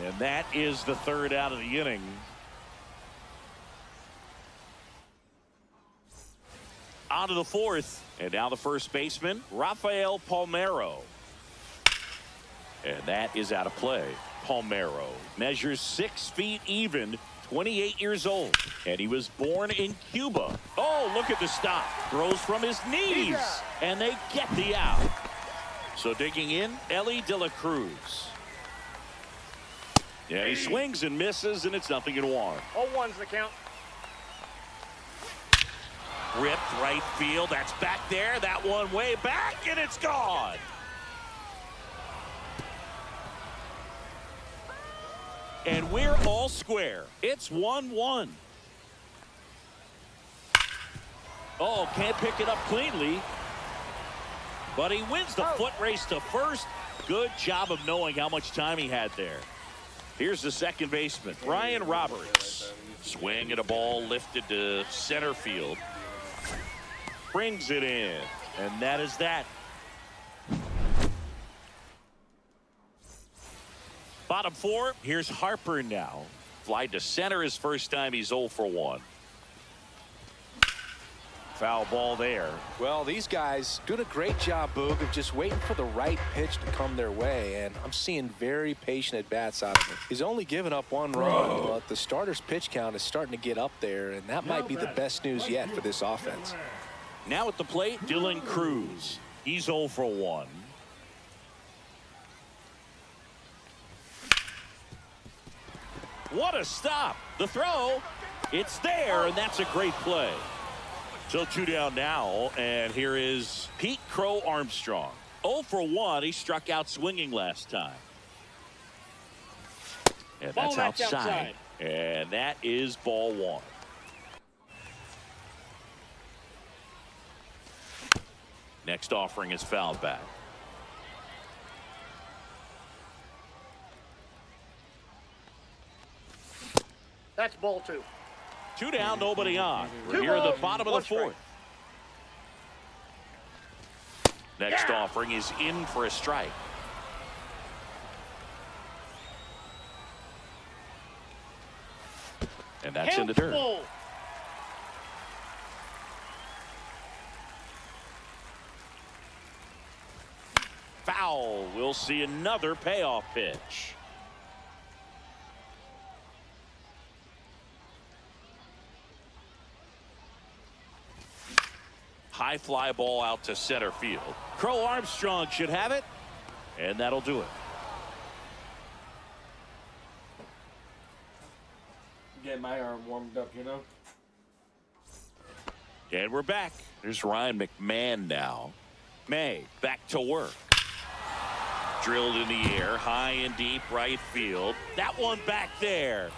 And that is the third out of the inning. On to the fourth. And now the first baseman, Rafael Palmeiro. And that is out of play. Palmeiro measures 6 feet even, 28 years old. And he was born in Cuba. Oh, look at the stop. Throws from his knees. And they get the out. So digging in, Ellie De La Cruz. Yeah, he swings and misses, and it's 0-1. 0-1's the count. Ripped right field. That's back there. That one way back, and it's gone. And we're all square. It's 1-1. Oh, can't pick it up cleanly. But he wins the foot race to first. Good job of knowing how much time he had there. Here's the second baseman, Ryan Roberts. Swing at a ball lifted to center field. Brings it in. And that is that. Bottom four, here's Harper now. Fly to center his first time. He's 0 for 1. Foul ball there. Well, these guys doing a great job, Boog, of just waiting for the right pitch to come their way, and I'm seeing very patient at-bats out of him. He's only given up 1 run, but the starter's pitch count is starting to get up there, and that might be the best news yet for this offense. Now at the plate, Dylan Cruz. He's 0 for 1. What a stop. The throw, it's there, and that's a great play. So 2 down now, and here is Pete Crow Armstrong. 0 for 1. He struck out swinging last time. And that's outside. And that is ball 1. Next offering is fouled back. That's ball 2. 2 down, nobody on. We're here at the bottom of the fourth. Next offering is in for a strike. And that's in the dirt. Foul. We'll see another payoff pitch. High fly ball out to center field. Crow Armstrong should have it, and that'll do it. Get my arm warmed up, you know. And we're back. There's Ryan McMahon now. May back to work. Drilled in the air, high and deep right field. That one back there.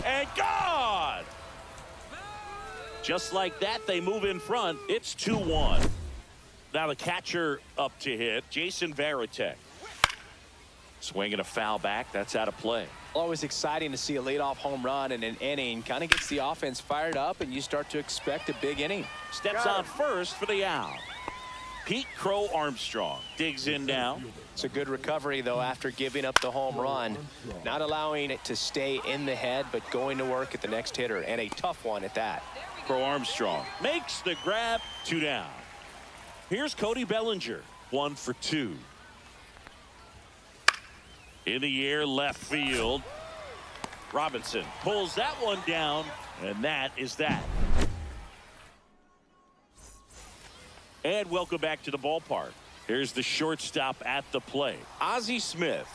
And gone! Just like that, they move in front. It's 2-1. Now the catcher up to hit, Jason Varitek. Swinging a foul back. That's out of play. Always exciting to see a leadoff home run in an inning. Kind of gets the offense fired up, and you start to expect a big inning. Steps on first for the out. Pete Crow Armstrong digs in now. It's a good recovery, though, after giving up the home run. Not allowing it to stay in the head, but going to work at the next hitter, and a tough one at that. Crow Armstrong makes the grab. 2 down. Here's Cody Bellinger. 1 for 2. In the air, left field. Robinson pulls that one down, and that is that. And welcome back to the ballpark. Here's the shortstop at the plate, Ozzie Smith.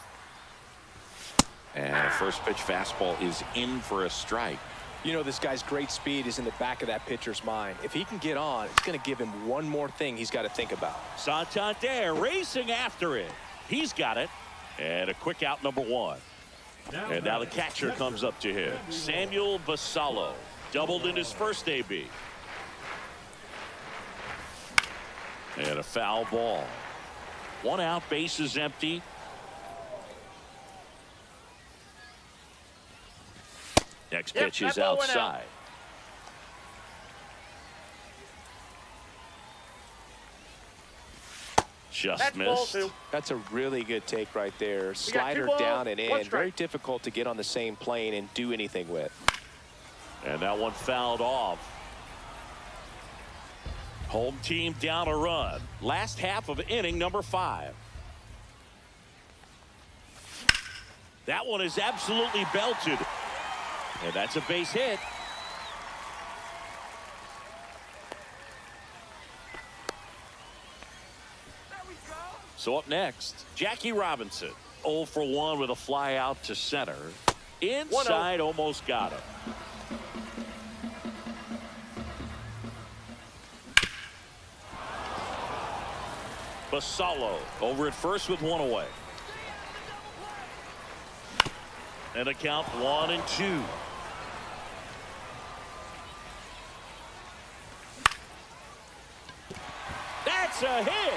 And a first pitch fastball is in for a strike. You know, this guy's great speed is in the back of that pitcher's mind. If he can get on, it's going to give him one more thing he's got to think about. Santander racing after it. He's got it. And a quick out, number 1. And now the catcher comes up to him. Samuel Basallo doubled in his first AB. And a foul ball. 1 out, bases empty. Next pitch is outside. Just missed. That's a really good take right there. Slider down and in. Very difficult to get on the same plane and do anything with. And that one fouled off. Home team down a run. Last half of inning number 5. That one is absolutely belted. And that's a base hit. So up next, Jackie Robinson. 0 for 1 with a fly out to center. Inside, almost got it. Basallo over at first with 1 away. And a count 1-2. That's a hit.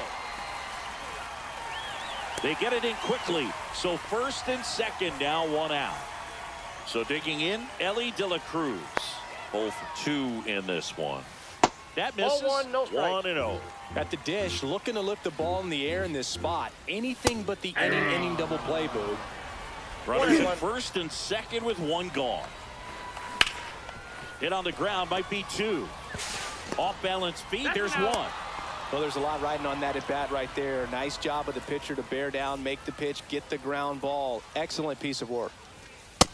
They get it in quickly. So first and second now, 1 out. So digging in, Ellie De La Cruz. 0 for 2 in this one. That misses. 1-0. At the dish, looking to lift the ball in the air in this spot. Anything but the inning double play, Boog. Runners at first and second with 1 gone. Hit on the ground might be 2. Off balance feet. There's 1. Well, there's a lot riding on that at bat right there. Nice job of the pitcher to bear down, make the pitch, get the ground ball. Excellent piece of work.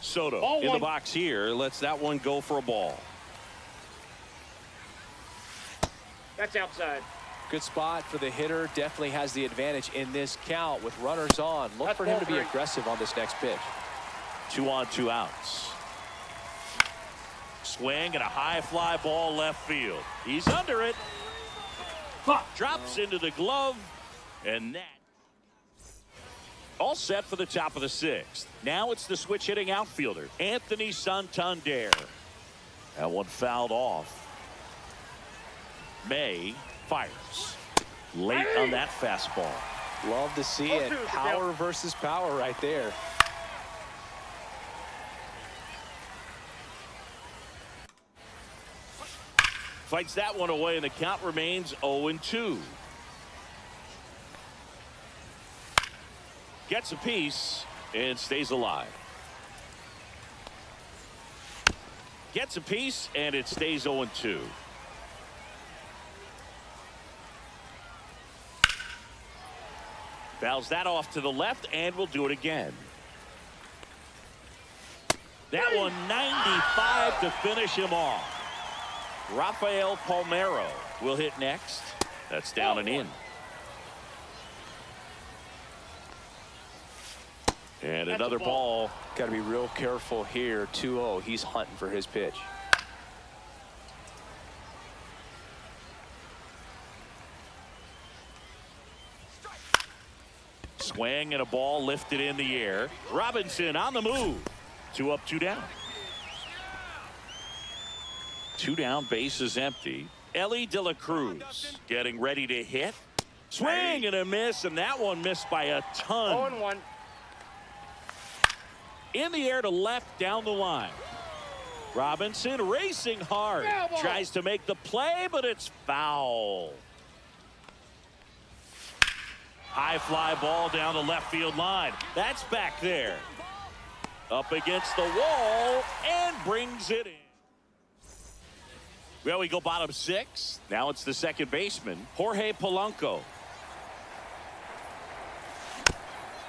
Soto in the box here. Lets that one go for a ball. That's outside. Good spot for the hitter. Definitely has the advantage in this count with runners on. Look for him to be aggressive on this next pitch. 2 on, 2 outs. Swing and a high fly ball left field. He's under it. Drops into the glove. And that. All set for the top of the 6th. Now it's the switch hitting outfielder, Anthony Santander. That one fouled off. May fires. Late on that fastball. Love to see it. Power versus power right there. Fights that one away, and the count remains 0-2. Gets a piece and stays alive. Gets a piece and it stays 0-2. Fouls that off to the left and will do it again. That one 95 to finish him off. Rafael Palmeiro will hit next. That's down and in. And another ball. Got to be real careful here. 2-0. He's hunting for his pitch. Swing and a ball lifted in the air. Robinson on the move. 2 up, 2 down. 2 down, base is empty. Ellie De La Cruz getting ready to hit. Swing and a miss, and that one missed by a ton. 0-1. In the air to left down the line. Robinson racing hard. Tries to make the play, but it's foul. High fly ball down the left field line. That's back there. Up against the wall and brings it in. Well, we go bottom 6. Now it's the second baseman, Jorge Polanco.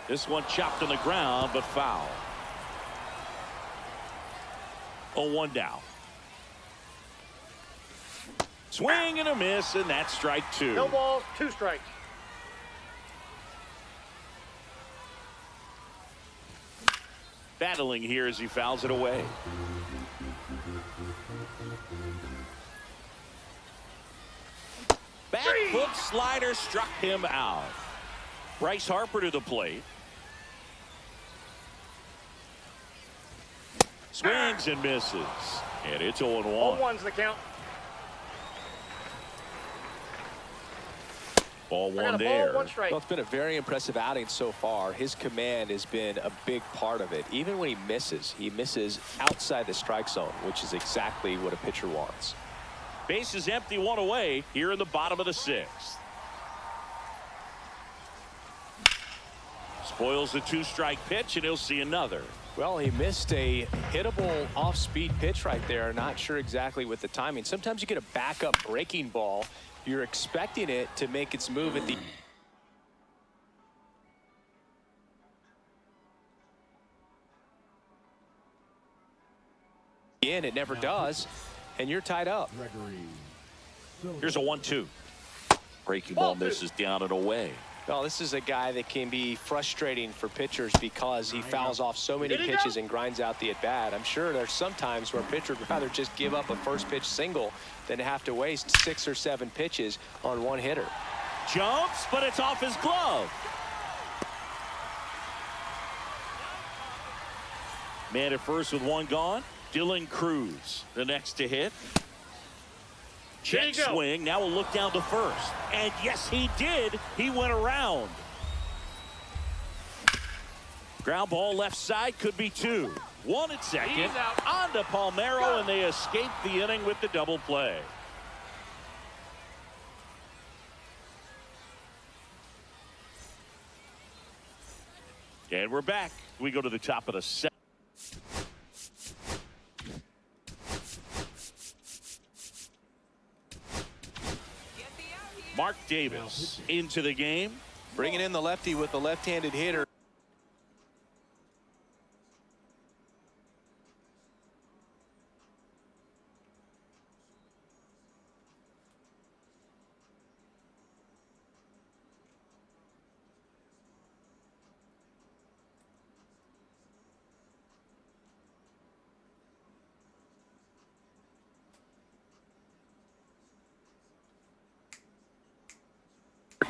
This one chopped on the ground, but foul. 0-1 down. Swing and a miss, and that's strike 2. No balls, 2 strikes. Battling here as he fouls it away. Back foot slider struck him out. Bryce Harper to the plate. Swings and misses. And it's 0-1. 0-1's the count. Ball I got one a there. ball, 1 strike. Well, it's been a very impressive outing so far. His command has been a big part of it. Even when he misses outside the strike zone, which is exactly what a pitcher wants. Base is empty, 1 away here in the bottom of the 6th. Spoils the 2-strike pitch, and he'll see another. Well, he missed a hittable off-speed pitch right there. Not sure exactly with the timing. Sometimes you get a backup breaking ball. You're expecting it to make its move at the end. It never does, and you're tied up. Here's a 1-2. Breaking ball misses down and away. Well, this is a guy that can be frustrating for pitchers because he fouls off so many pitches and grinds out the at-bat. I'm sure there's some times where a pitcher would rather just give up a first pitch single than have to waste 6 or 7 pitches on one hitter. Jumps, but it's off his glove. Man at first with 1 gone. Dylan Cruz, the next to hit. Check swing. Now we'll look down to first. And yes, he did. He went around. Ground ball left side, could be 2. 1 at second. On to Palmeiro, and they escape the inning with the double play. And we're back. We go to the top of the 7th. Mark Davis into the game. Bringing in the lefty with the left-handed hitter.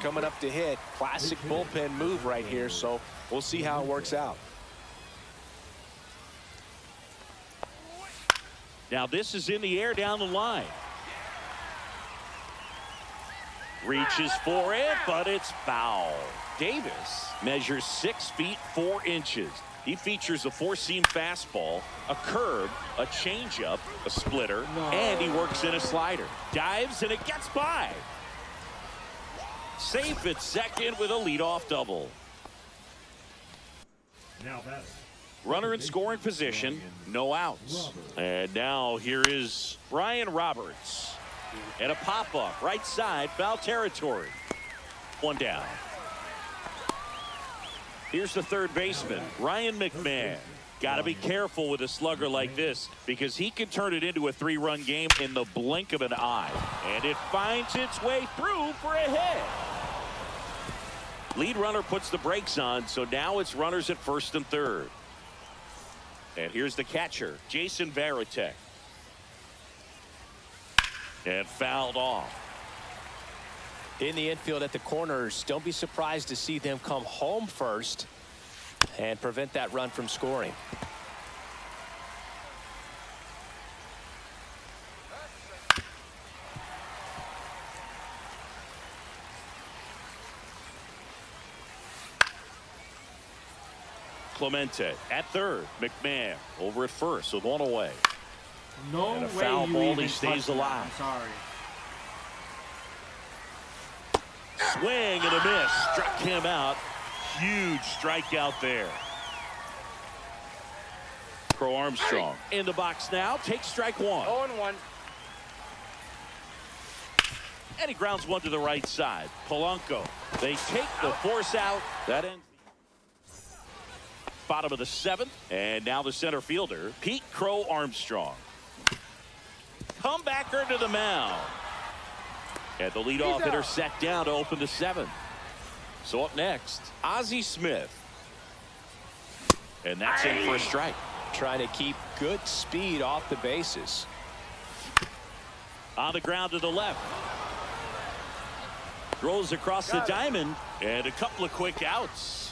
Coming up to hit. Classic bullpen move right here, so we'll see how it works out. Now this is in the air down the line. Reaches for it, but it's foul. Davis measures 6 feet 4 inches. He features a 4-seam fastball, a curve, a changeup, a splitter, and he works in a slider. Dives and it gets by. Safe at second with a leadoff double. Now batting. Runner in scoring position, no outs. And now here is Brian Roberts. And a pop-up, right side, foul territory. One down. Here's the third baseman, Ryan McMahon. Got to be careful with a slugger like this because he can turn it into a 3-run game in the blink of an eye. And it finds its way through for a hit. Lead runner puts the brakes on, so now it's runners at first and third. And here's the catcher, Jason Varitek. And fouled off. In the infield at the corners, don't be surprised to see them come home first and prevent that run from scoring. Clemente at third. McMahon over at first with one away. No And a way foul you ball, even he stays touched that. alive. I'm sorry. Swing and a miss. Struck him out. Huge strikeout there. Crow Armstrong in the box now. Takes strike one. 0-1. And he grounds one to the right side. Polanco. They take the force out. That ends. Bottom of the seventh. And now the center fielder, Pete Crow Armstrong. Comebacker to the mound. And the leadoff hitter set down to open the seventh. So up next, Ozzie Smith. And that's in for a strike. Trying to keep good speed off the bases. On the ground to the left. Throws across the diamond. And a couple of quick outs.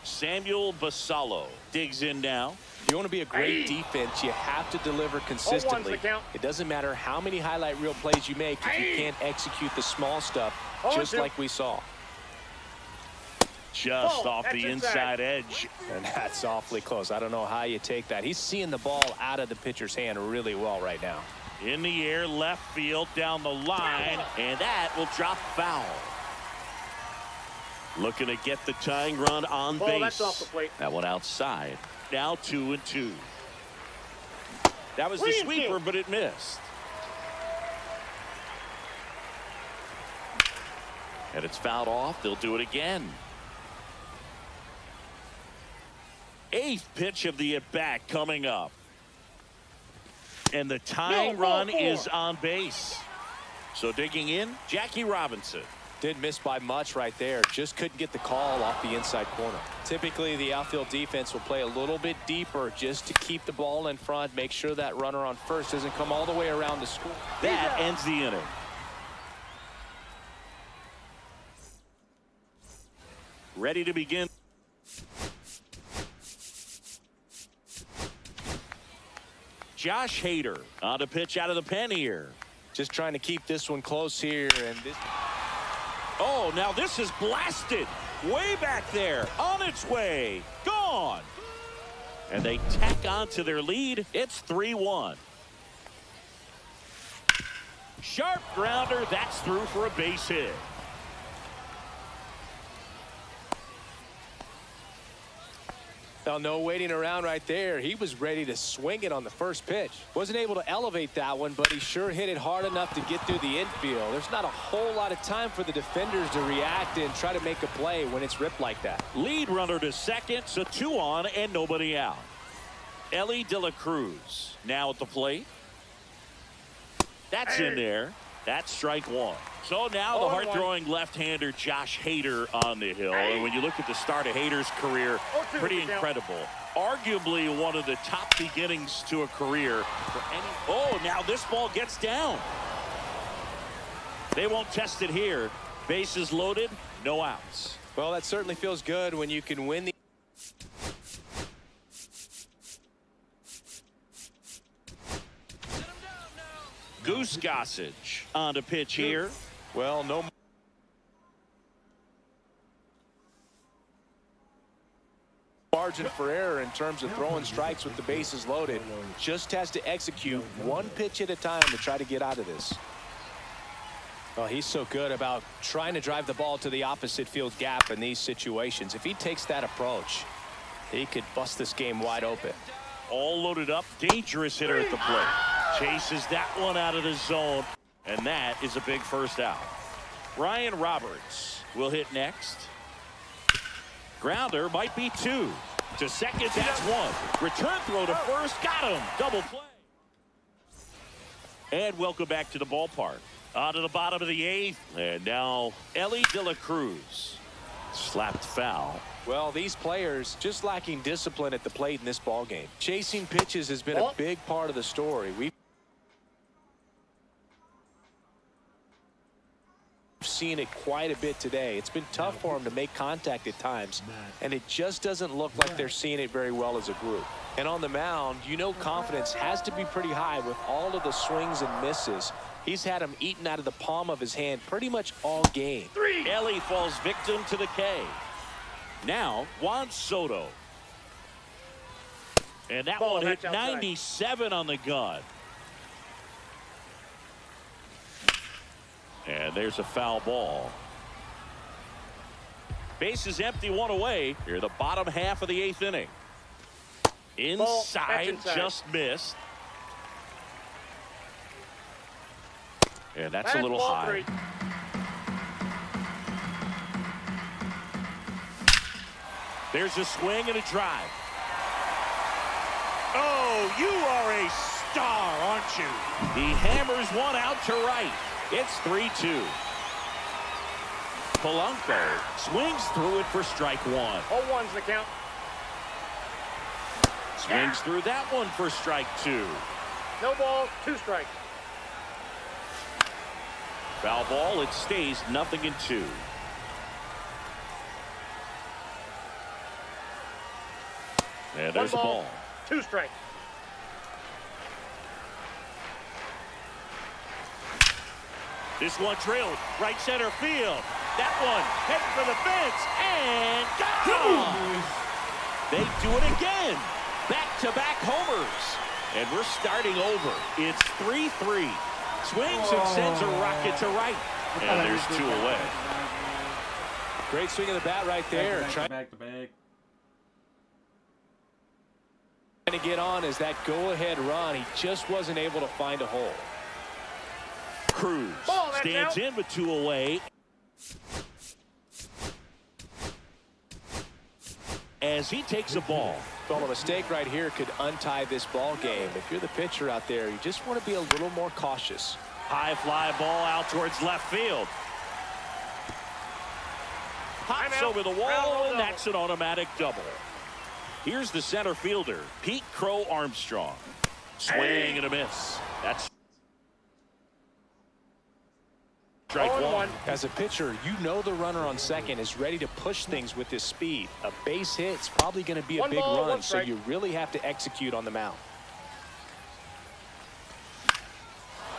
Samuel Basallo digs in now. If you want to be a great defense, you have to deliver consistently. the count. It doesn't matter how many highlight reel plays you make if you can't execute the small stuff, just 0-2. like we saw. Just Oh, off that's the inside edge. And that's awfully close. I don't know how you take that. He's seeing the ball out of the pitcher's hand really well right now. In the air, left field, down the line, and that will drop foul. Looking to get the tying run on base. That's off the plate. That one outside. Now 2-2. That was the sweeper, but it missed. And it's fouled off. They'll do it again. Eighth pitch of the at-bat coming up. And the tying run is on base. So digging in, Jackie Robinson. Didn't miss by much right there. Just couldn't get the call off the inside corner. Typically, the outfield defense will play a little bit deeper just to keep the ball in front, make sure that runner on first doesn't come all the way around to score. That ends the inning. Ready to begin. Josh Hader on to pitch out of the pen here. Just trying to keep this one close here. And this. Oh, now this is blasted way back there, on its way, gone. And they tack on to their lead. It's 3-1. Sharp grounder, that's through for a base hit. Well, no waiting around right there. He was ready to swing it on the first pitch. Wasn't able to elevate that one, but he sure hit it hard enough to get through the infield. There's not a whole lot of time for the defenders to react and try to make a play when it's ripped like that. Lead runner to second, so 2 on and nobody out. Ellie De La Cruz now at the plate. That's in there. That's strike one. So now the hard-throwing left-hander Josh Hader on the hill. And when you look at the start of Hader's career, pretty incredible. Arguably one of the top beginnings to a career for any. Oh, now this ball gets down. They won't test it here. Bases loaded, no outs. Well, that certainly feels good when you can win the. Goose Gossage on to pitch here. Well, no margin for error in terms of throwing strikes with the bases loaded. Just has to execute one pitch at a time to try to get out of this. Well, he's so good about trying to drive the ball to the opposite field gap in these situations. If he takes that approach, He could bust this game wide open. All loaded up. Dangerous hitter at the plate. Chases that one out of the zone. And that is a big first out. Ryan Roberts will hit next. Grounder might be 2. To second, that's 1. Return throw to first. Got him. Double play. And welcome back to the ballpark. On to the bottom of the 8th. And now Ellie De La Cruz. Slapped foul. Well, these players just lacking discipline at the plate in this ball game. Chasing pitches has been a big part of the story. We've seen it quite a bit today. It's been tough for them to make contact at times, and it just doesn't look like they're seeing it very well as a group. And on the mound, you know, confidence has to be pretty high with all of the swings and misses. He's had them eaten out of the palm of his hand pretty much all game. Ellie falls victim to the K. Now Juan Soto, and that one hit 97 on the gun. And there's a foul ball. Base is empty, 1 away. Here, the bottom half of the 8th inning. Inside, just missed. And that's a little high. There's a swing and a drive. Oh, you are a star, aren't you? He hammers one out to right. It's 3-2. Polanco swings through it for strike 1. 0-1's the count. Swings through that one for strike 2. No ball, 2 strikes. Foul ball, it stays 0-2. And there's a ball. 2 strikes. This one drilled right center field. That one heading for the fence and gone. They do it again. Back-to-back homers. And we're starting over. It's 3-3. Swings and sends a rocket to right. And there's 2 away. Great swing of the bat right there. Back to back. Trying to get on as that go-ahead run. He just wasn't able to find a hole. Cruz stands in with 2 away. As he takes a ball. Well, a mistake right here could untie this ball game. If you're the pitcher out there, you just want to be a little more cautious. High fly ball out towards left field. Pops over the wall, and that's an automatic double. Here's the center fielder, Pete Crow Armstrong. Swing and a miss. That's strike 1. As a pitcher, you know the runner on second is ready to push things with his speed. A base hit's probably going to be a big run, so you really have to execute on the mound.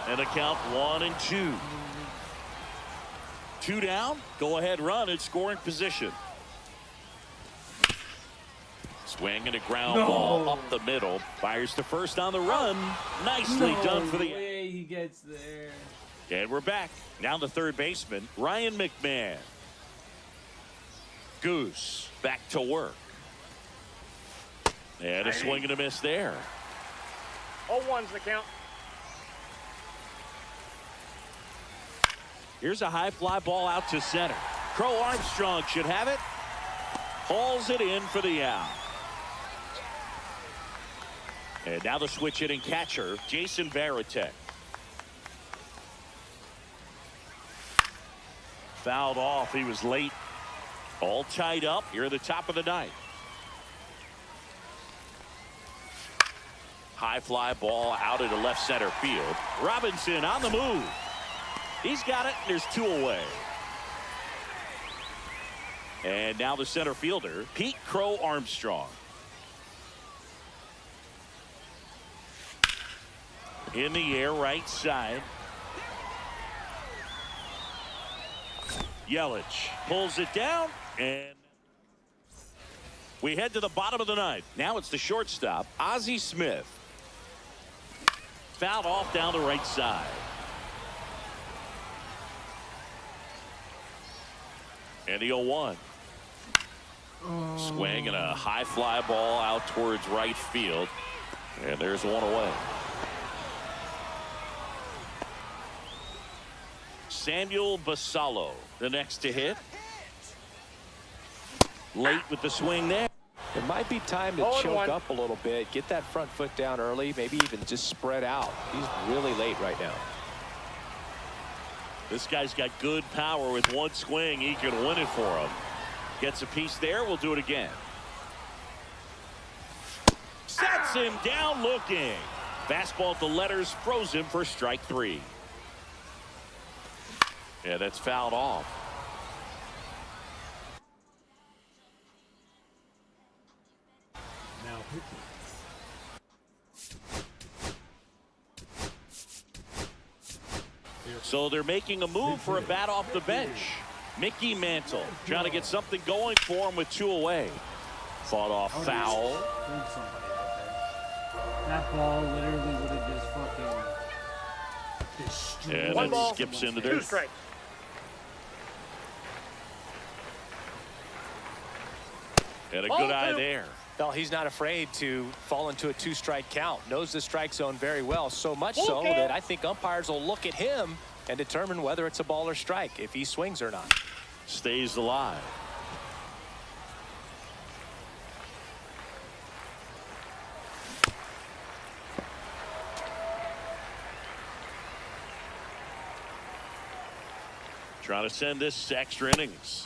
And a count 1-2. 2 down. Go ahead run at scoring position. Swing and a ground ball up the middle. Fires to first on the run. Nicely done for the way he gets there. And we're back. Now the third baseman, Ryan McMahon. Goose back to work. And a swing and a miss there. 0-1's the count. Here's a high fly ball out to center. Crow Armstrong should have it. Hauls it in for the out. And now the switch hitting catcher, Jason Varitek. Fouled off. He was late. All tied up here at the top of the 9th. High fly ball out into left center field. Robinson on the move. He's got it. There's 2 away. And now the center fielder, Pete Crow Armstrong. In the air, right side. Yelich pulls it down, and we head to the bottom of the 9th. Now it's the shortstop, Ozzie Smith. Fouled off down the right side. And the 0-1. Swing and a high fly ball out towards right field. And there's one away. Samuel Basallo, the next to hit. Late with the swing there. It might be time to choke up a little bit, get that front foot down early, maybe even just spread out. He's really late right now. This guy's got good power. With one swing, he can win it for him. Gets a piece there. We'll do it again. Sets him down looking. Fastball at the letters, throws him for strike 3. Yeah, that's fouled off. Now pitching. So they're making a move for a bat off the bench. Mickey Mantle trying to get something going for him with 2 away. Fought off foul. That ball literally would have just fucking destroyed. And it skips into there. 2 strikes. And a good eye there. Well, he's not afraid to fall into a 2-strike count. Knows the strike zone very well, so much so that I think umpires will look at him and determine whether it's a ball or strike, if he swings or not. Stays alive. Trying to send this to extra innings.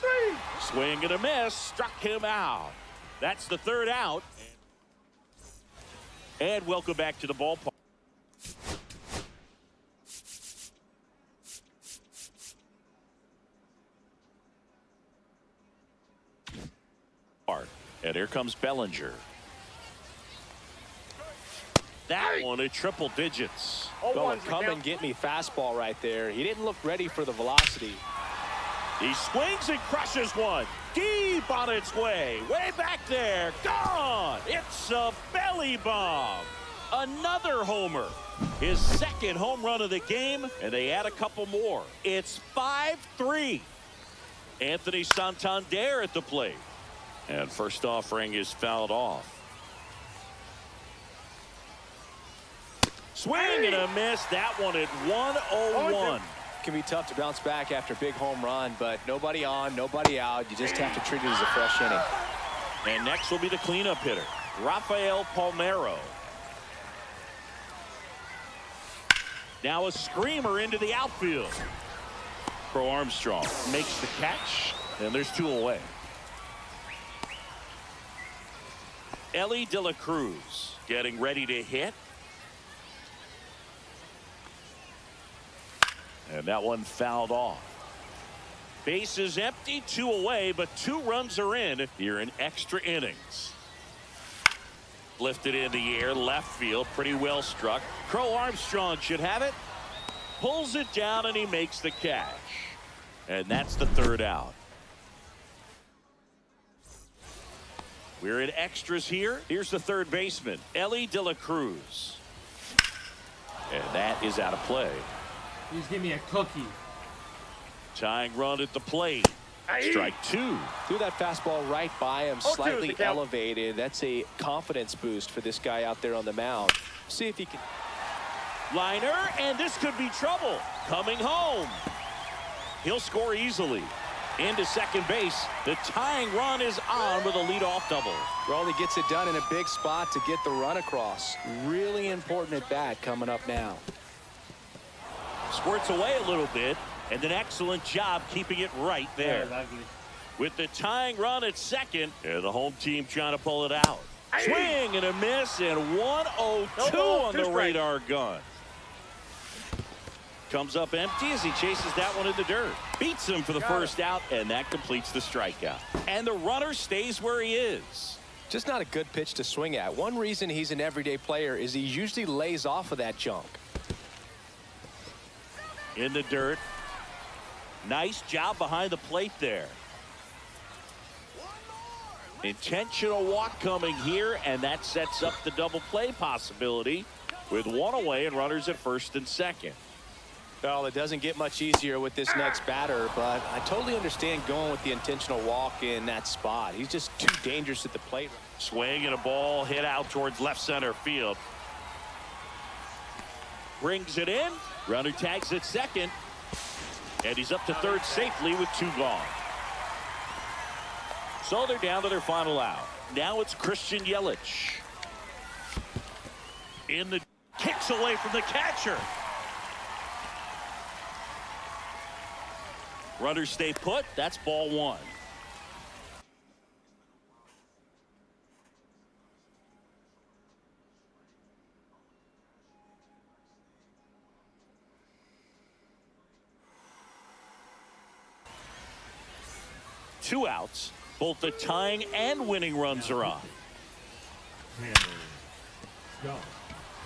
Swing and a miss. Struck him out. That's the 3rd out. And welcome back to the ballpark. And here comes Bellinger. That one at triple digits. Going, come and get me fastball right there. He didn't look ready for the velocity. He swings and crushes one. Deep on its way. Way back there. Gone. It's a belly bomb. Another homer. His 2nd home run of the game, and they add a couple more. It's 5-3. Anthony Santander at the plate. And first offering is fouled off. Swing and a miss. That one at 101. It can be tough to bounce back after a big home run, but nobody on, nobody out. You just have to treat it as a fresh inning. And next will be the cleanup hitter, Rafael Palmeiro. Now a screamer into the outfield. Crow Armstrong makes the catch, and there's 2 away. Ellie De La Cruz getting ready to hit. And that one fouled off. Base is empty, 2 away, but 2 runs are in here in extra innings. Lifted in the air, left field, pretty well struck. Crow Armstrong should have it. Pulls it down, and he makes the catch. And that's the 3rd out. We're in extras here. Here's the 3rd baseman, Ellie De La Cruz. And that is out of play. Just give me a cookie. Tying run at the plate. Strike 2. Threw that fastball right by him, slightly elevated. That's a confidence boost for this guy out there on the mound. See if he can. Liner, and this could be trouble. Coming home. He'll score easily. Into second base. The tying run is on with a leadoff double. Raleigh gets it done in a big spot to get the run across. Really important at bat coming up now. Squirts away a little bit, and an excellent job keeping it right there. With the tying run at second, and the home team trying to pull it out. Swing and a miss, and 102 on the radar gun. Comes up empty as he chases that one in the dirt. Beats him for the first out, and that completes the strikeout. And the runner stays where he is. Just not a good pitch to swing at. One reason he's an everyday player is he usually lays off of that junk. In the dirt. Nice job behind the plate there. Intentional walk coming here, and that sets up the double play possibility with 1 away and runners at first and second. Well, it doesn't get much easier with this next batter, but I totally understand going with the intentional walk in that spot. He's just too dangerous at the plate. Swing and a ball hit out towards left center field. Brings it in. Runner tags at second. And he's up to third safely with 2 gone. So they're down to their final out. Now it's Christian Yelich. In the kicks away from the catcher. Runners stay put. That's ball 1. Two outs. Both the tying and winning runs are on. Go.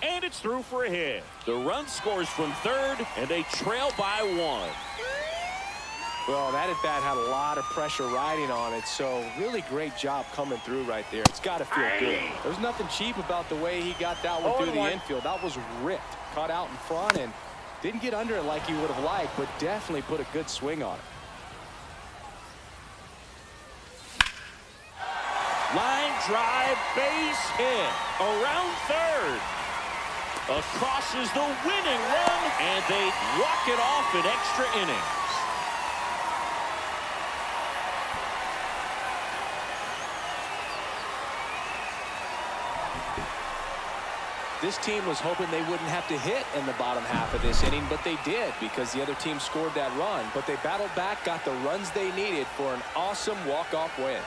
And it's through for a hit. The run scores from third, and they trail by 1. Well, that at bat had a lot of pressure riding on it, so really great job coming through right there. It's got to feel good. There's nothing cheap about the way he got that one through the infield. That was ripped, caught out in front, and didn't get under it like he would have liked, but definitely put a good swing on it. Line drive, base hit. Around third. Across is the winning run, and they walk it off in extra innings. This team was hoping they wouldn't have to hit in the bottom half of this inning, but they did because the other team scored that run. But they battled back, got the runs they needed for an awesome walk-off win.